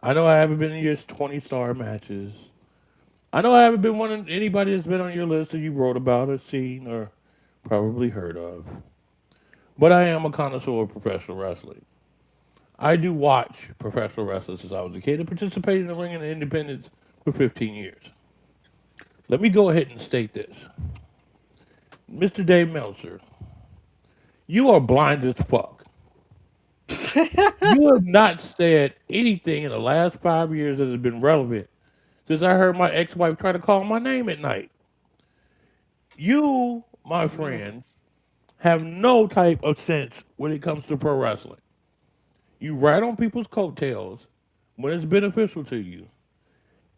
I know I haven't been in your 20-star matches. I know I haven't been one of anybody that's been on your list that you wrote about or seen or probably heard of. But I am a connoisseur of professional wrestling. I do watch professional wrestling since I was a kid and participated in the ring in the independents for 15 years. Let me go ahead and state this. Mr. Dave Meltzer, you are blind as fuck. You have not said anything in the last 5 years that has been relevant since I heard my ex wife try to call my name at night. You, my friend, have no type of sense when it comes to pro wrestling. You ride on people's coattails when it's beneficial to you,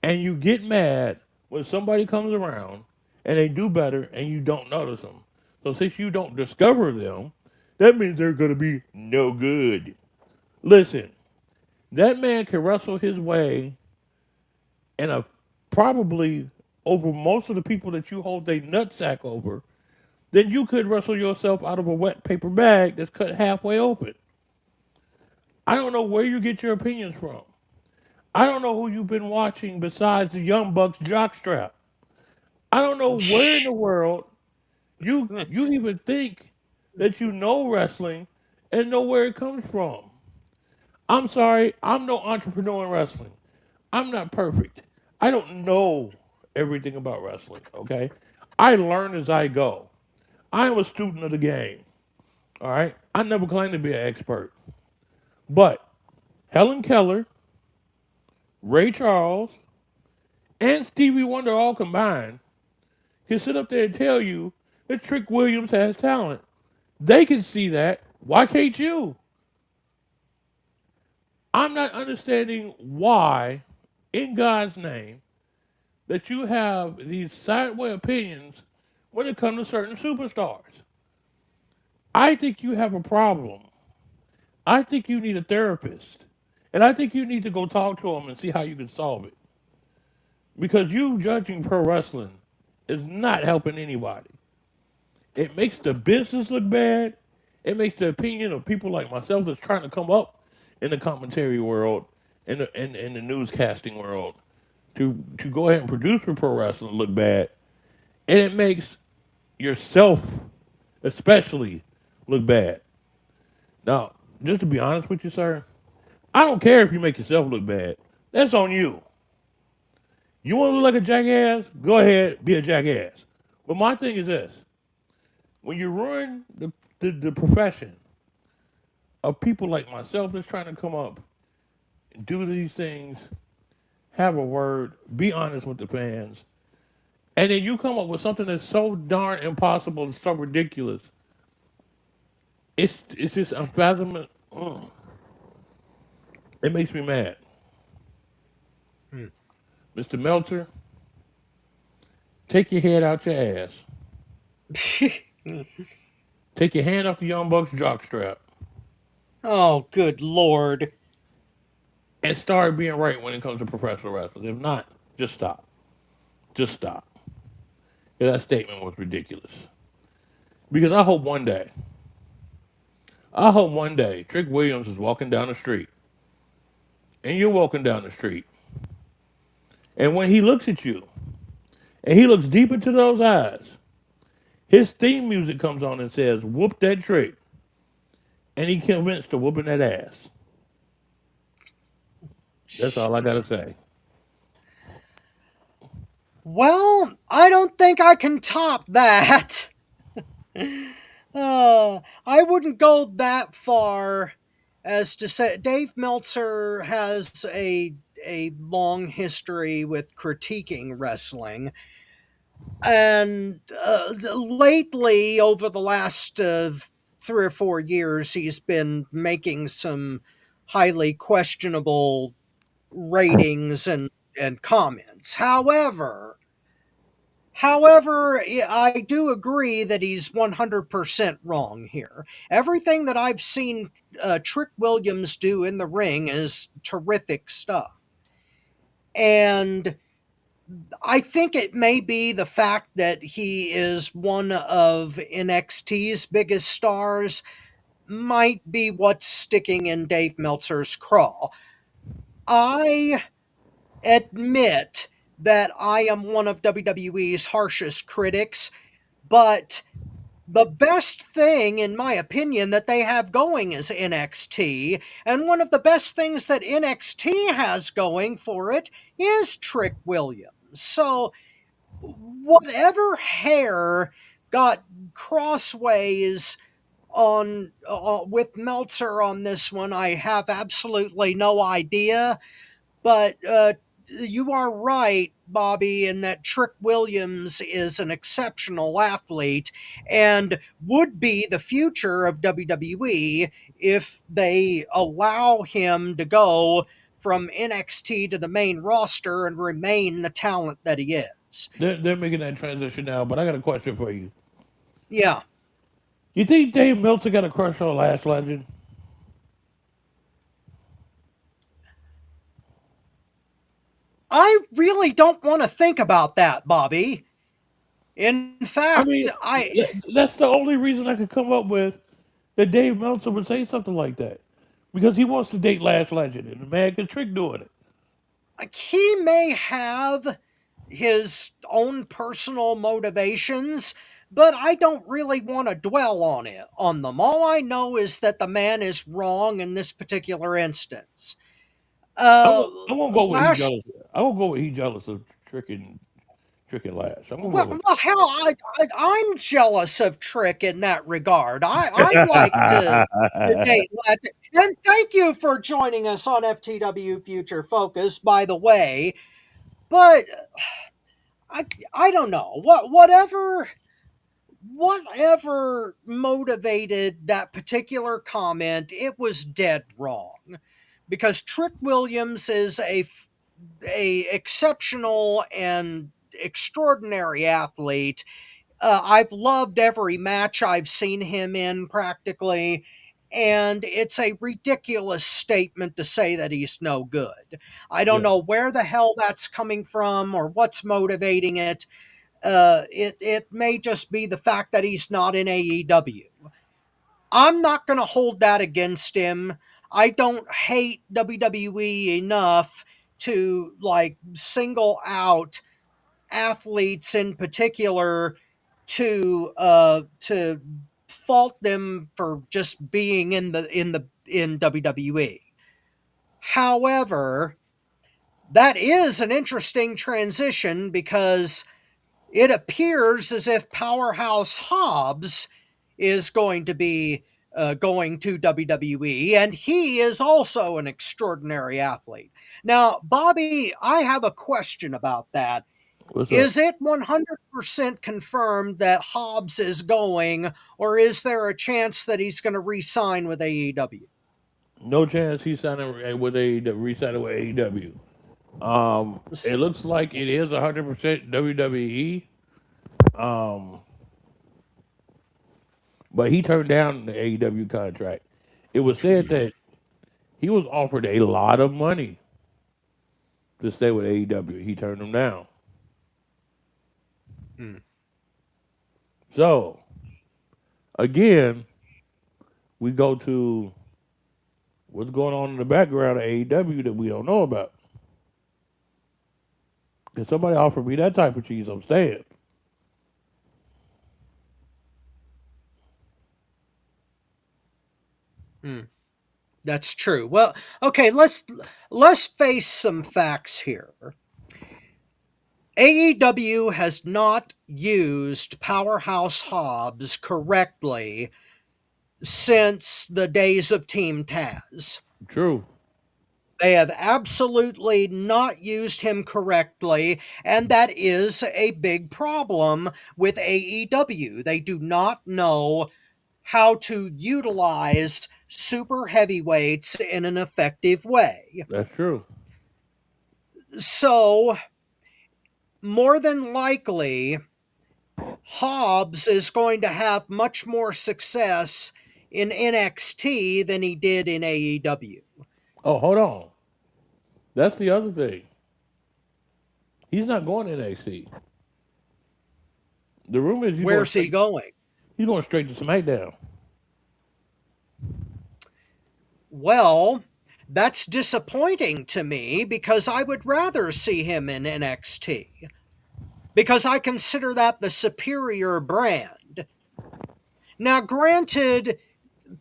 and you get mad when somebody comes around and they do better and you don't notice them. So since you don't discover them, that means they're going to be no good. Listen, that man can wrestle his way and probably over most of the people that you hold a nutsack over, then you could wrestle yourself out of a wet paper bag that's cut halfway open. I don't know where you get your opinions from. I don't know who you've been watching besides the Young Bucks jockstrap. I don't know where in the world you even think that you know wrestling and know where it comes from. I'm sorry, I'm no entrepreneur in wrestling. I'm not perfect. I don't know everything about wrestling, okay? I learn as I go. I am a student of the game, all right? I never claimed to be an expert. But Helen Keller, Ray Charles, and Stevie Wonder all combined can sit up there and tell you that Trick Williams has talent. They can see that. Why can't you? I'm not understanding why, in God's name, that you have these sideway opinions when it comes to certain superstars. I think you have a problem. I think you need a therapist. And I think you need to go talk to them and see how you can solve it. Because you judging pro wrestling is not helping anybody. It makes the business look bad. It makes the opinion of people like myself that's trying to come up in the commentary world, in the newscasting world, to go ahead and produce for pro wrestling look bad. And it makes yourself especially look bad. Now, just to be honest with you, sir, I don't care if you make yourself look bad. That's on you. You want to look like a jackass? Go ahead, be a jackass. But my thing is this: when you ruin the profession of people like myself that's trying to come up and do these things, have a word, be honest with the fans, and then you come up with something that's so darn impossible and so ridiculous, it's just unfathomable. It makes me mad. Mr. Meltzer, take your head out your ass. Take your hand off the Young Bucks jockstrap Oh, good lord. and start being right when it comes to professional wrestling. If not, just stop. Just stop. Yeah, that statement was ridiculous. Because I hope one day Trick Williams is walking down the street and you're walking down the street. And when he looks at you and he looks deep into those eyes, his theme music comes on and says, "Whoop that trick." And he convinced to whooping that ass. That's all I got to say. Well, I don't think I can top that. I wouldn't go that far as to say Dave Meltzer has a long history with critiquing wrestling, and lately, over the last 3 or 4 years, he's been making some highly questionable ratings and comments. However, I do agree that he's 100% wrong here. Everything that I've seen Trick Williams do in the ring is terrific stuff. And I think it may be the fact that he is one of NXT's biggest stars might be what's sticking in Dave Meltzer's craw. I admit that I am one of WWE's harshest critics, but the best thing, in my opinion, that they have going is NXT. And one of the best things that NXT has going for it is Trick Williams. So, whatever hair got crossways on with Meltzer on this one, I have absolutely no idea. But you are right, Bobby, in that Trick Williams is an exceptional athlete and would be the future of WWE if they allow him to go from NXT to the main roster and remain the talent that he is. They're making that transition now, but I got a question for you. Yeah, You think Dave Meltzer got a crush on Last Legend? I really don't want to think about that, Bobby. In I fact, mean, that's the only reason I could come up with that Dave Meltzer would say something like that. Because he wants to date Last Legend, and the man can trick doing it. he may have his own personal motivations, but I don't really want to dwell on them. All I know is that the man is wrong in this particular instance. Uh, I won't go with he last jealous. I won't go with he jealous of tricking Lash. I'm gonna go well, with. well, hell, I'm jealous of Trick in that regard. I'd like to date that. And thank you for joining us on FTW Future Focus, by the way. But I, I don't know whatever motivated that particular comment. It was dead wrong because Trick Williams is a exceptional and extraordinary athlete. I've loved every match I've seen him in practically, and it's a ridiculous statement to say that he's no good. I don't Yeah, know where the hell that's coming from or what's motivating it. It may just be the fact that he's not in AEW. I'm not going to hold that against him. I don't hate WWE enough to like single out athletes in particular to fault them for just being in WWE. However, that is an interesting transition because it appears as if Powerhouse Hobbs is going to be going to WWE, and he is also an extraordinary athlete. Now, Bobby, I have a question about that. what's up? Is it 100% confirmed that Hobbs is going, or is there a chance that he's going to re sign with AEW? No chance he's signing with re-signing with AEW. It looks like it is 100% WWE. Um, but he turned down the AEW contract. It was said that he was offered a lot of money to stay with AEW. He turned them down. Hmm. So again, we go to what's going on in the background of AEW that we don't know about. If somebody offered me that type of cheese, I'm staying. Hmm. That's true. Well, okay, let's face some facts here. AEW has not used Powerhouse Hobbs correctly since the days of Team Taz. True. They have absolutely not used him correctly, and that is a big problem with AEW. They do not know how to utilize super heavyweights in an effective way. That's true. So, more than likely, Hobbs is going to have much more success in NXT than he did in AEW. Oh, hold on. That's the other thing. He's not going to NXT. The rumor is Where's he going? he's going straight to SmackDown. Well, that's disappointing to me because I would rather see him in NXT because I consider that the superior brand. Now, granted,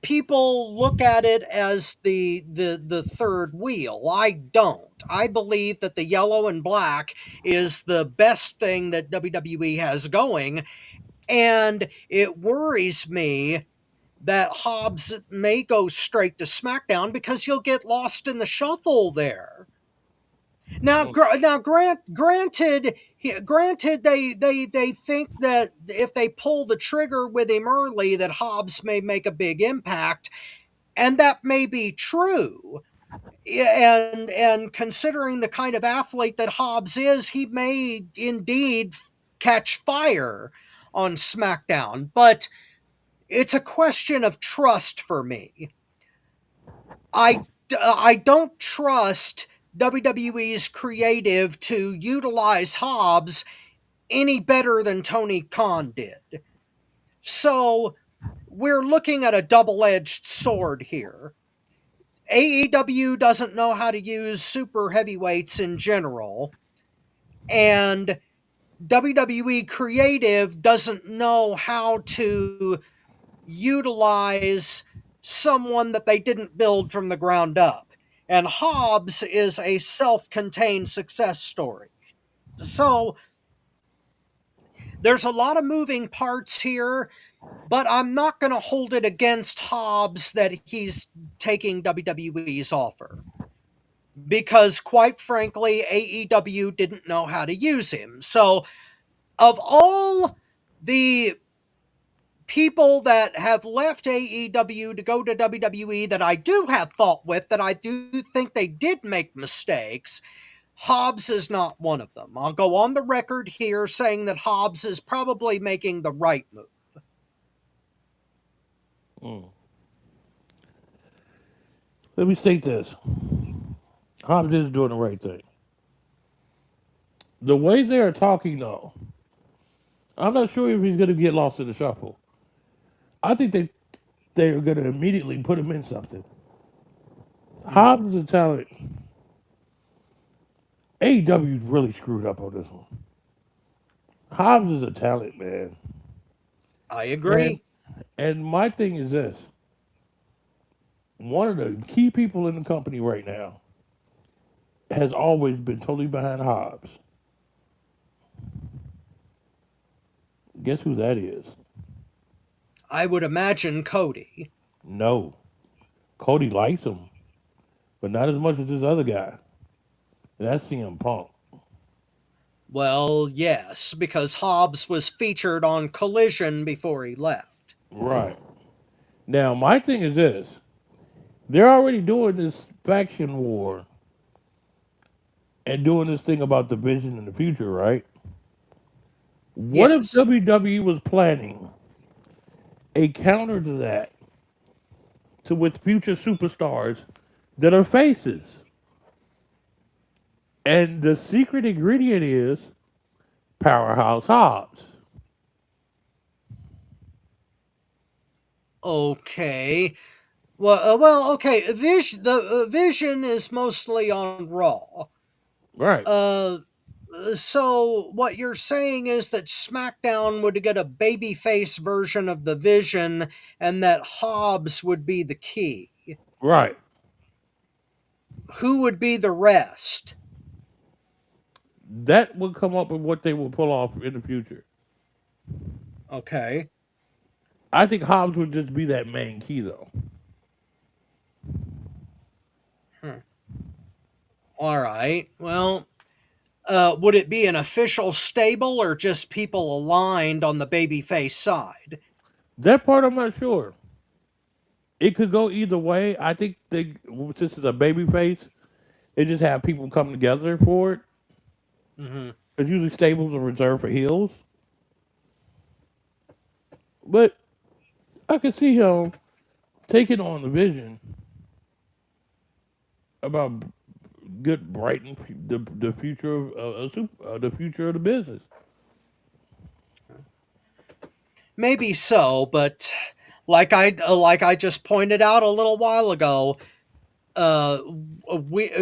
people look at it as the third wheel. I don't. I believe that the yellow and black is the best thing that WWE has going, and it worries me that Hobbs may go straight to SmackDown because he'll get lost in the shuffle there. Now, Mm. granted, they think that if they pull the trigger with him early, that Hobbs may make a big impact, and that may be true. And considering the kind of athlete that Hobbs is, he may indeed catch fire on SmackDown. But it's a question of trust for me. I don't trust WWE's creative to utilize Hobbs any better than Tony Khan did. So we're looking at a double-edged sword here. AEW doesn't know how to use super heavyweights in general, and WWE creative doesn't know how to utilize someone that they didn't build from the ground up. And Hobbs is a self contained success story. So there's a lot of moving parts here, but I'm not going to hold it against Hobbs that he's taking WWE's offer. Because, quite frankly, AEW didn't know how to use him. So, of all the people that have left AEW to go to WWE that I do have fault with, that I do think they did make mistakes, Hobbs is not one of them. I'll go on the record here saying that Hobbs is probably making the right move. Mm. Let me state this. Hobbs is doing the right thing. The way they are talking, though, I'm not sure if he's going to get lost in the shuffle. I think they're going to immediately put him in something. Mm, Hobbs is a talent. AEW really screwed up on this one. Hobbs is a talent, man. I And agree. and my thing is this. One of the key people in the company right now has always been totally behind Hobbs. Guess who that is? I would imagine Cody. No. Cody likes him, but not as much as this other guy. And that's CM Punk. Well, yes, because Hobbs was featured on Collision before he left. Right. Now, my thing is this. They're already doing this faction war and doing this thing about the vision in the future, right? What if Yes. WWE was planning a counter to that, to with future superstars that are faces? And the secret ingredient is Powerhouse Hobbs. Okay. Well, okay. The Vision is mostly on Raw. Right, Uh, so what you're saying is that SmackDown would get a babyface version of the Vision, and that Hobbs would be the key. right. Who would be the rest? That would come up with what they will pull off in the future. Okay. I think Hobbs would just be that main key, though. Hmm. All right. Well, would it be an official stable or just people aligned on the babyface side? That part I'm not sure. It could go either way. I think they, since it's a baby face, they just have people come together for it. Hmm. Because usually stables are reserved for heels. But I could see him taking on the vision about good brighten the future of the future of the business. Maybe so, but like I just pointed out a little while ago, uh,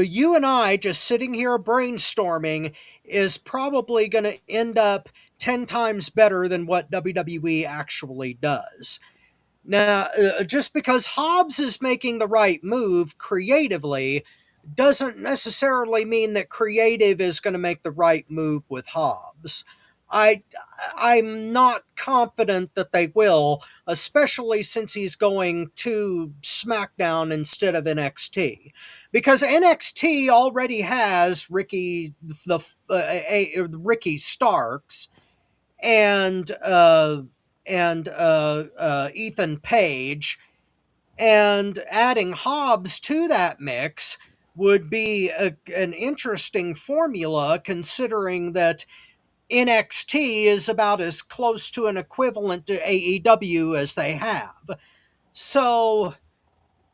you and I just sitting here brainstorming is probably going to end up 10 times better than what WWE actually does. Now, just because Hobbs is making the right move creatively doesn't necessarily mean that creative is going to make the right move with Hobbs. I I'm not confident that they will, especially since he's going to SmackDown instead of NXT, because NXT already has Ricky Starks and Ethan Page, and adding Hobbs to that mix would be an interesting formula, considering that NXT is about as close to an equivalent to AEW as they have. So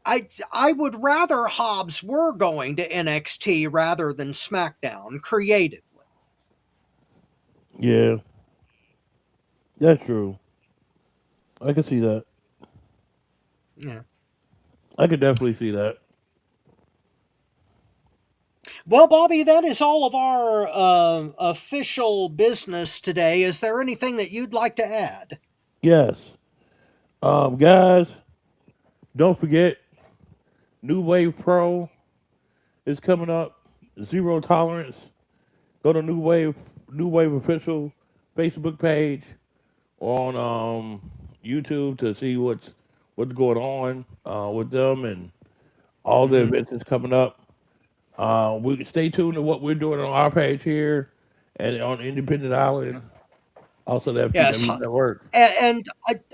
I would rather Hobbs were going to NXT rather than SmackDown creatively. Yeah, that's true. I can see that. Yeah. I could definitely see that. Well, Bobby, that is all of our official business today. Is there anything that you'd like to add? Yes. Guys, don't forget, New Wave Pro is coming up. Zero tolerance. Go to New Wave official Facebook page on YouTube to see what's going on with them and all the Mm-hmm. events that's coming up. We stay tuned to what we're doing on our page here and on Independent Island, also the Yes, FTW network. and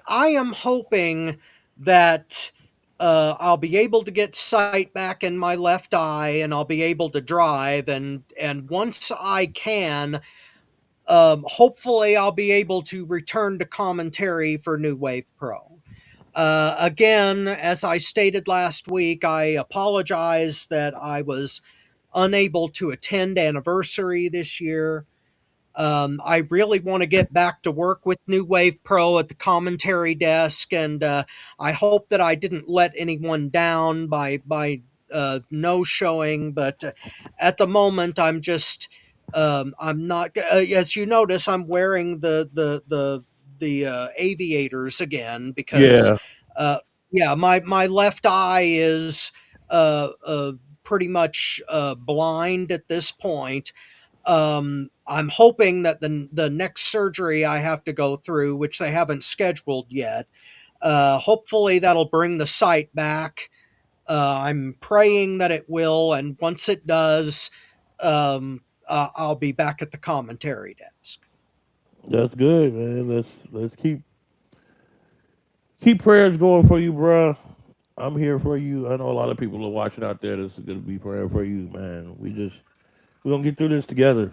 I am hoping that I'll be able to get sight back in my left eye, and I'll be able to drive, and once I can, hopefully I'll be able to return to commentary for New Wave Pro. Again, as I stated last week, I apologize that I was unable to attend Anniversary this year. I really want to get back to work with New Wave Pro at the commentary desk, and I hope that I didn't let anyone down by no showing. But at the moment, I'm not. As you notice, I'm wearing the aviators again because Yeah, uh, yeah, my left eye is pretty much blind at this point. I'm hoping that the next surgery I have to go through, which they haven't scheduled yet, hopefully that'll bring the sight back. I'm praying that it will, and once it does, I'll be back at the commentary desk. that's good, man. Let's keep prayers going for you, bruh. I'm here for you. I know a lot of people are watching out there that's gonna be praying for you, man. We're gonna get through this together.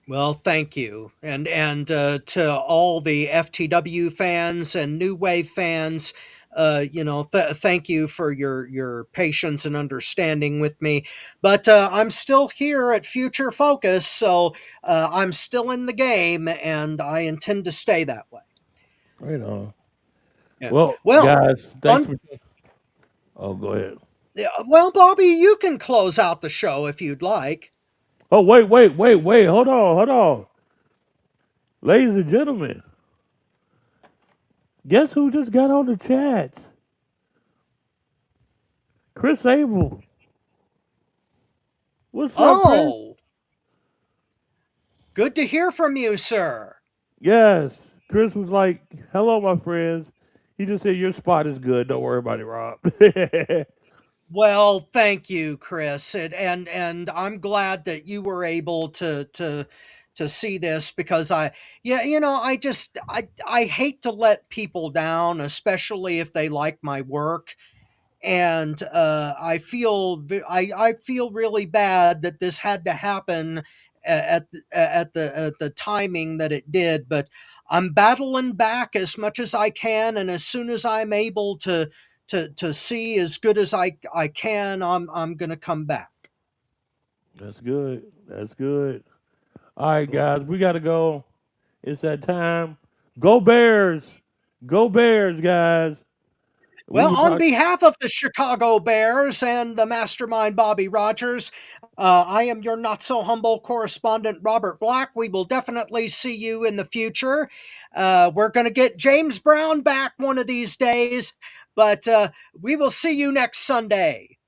Well, thank you, and to all the FTW fans and New Wave fans, thank you for your patience and understanding with me. But I'm still here at Future Focus, so I'm still in the game, and I intend to stay that way. Right on. Yeah. Well, Well, guys, thanks on for. Oh, go ahead. yeah, well, Bobby, you can close out the show if you'd like. Oh, wait. Hold on. Ladies and gentlemen, guess who just got on the chat? Chris Abel. What's up, Chris? Oh, good to hear from you, sir. Yes. Chris was like, hello, my friends. He just said, your spot is good. Don't worry about it, Rob. Well, thank you, Chris, and I'm glad that you were able to see this because yeah, I hate to let people down, especially if they like my work, and I feel really bad that this had to happen at the timing that it did, but I'm battling back as much as I can, and as soon as I'm able to see as good as I can, I'm gonna come back. That's good. That's good. All right, guys, we got to go. It's that time. Go Bears. Go Bears, guys. We Well, will on talk. behalf of the Chicago Bears and the mastermind Bobby Rogers, I am your not so humble correspondent Robert Black. We will definitely see you in the future. We're going to get James Brown back one of these days, but we will see you next Sunday.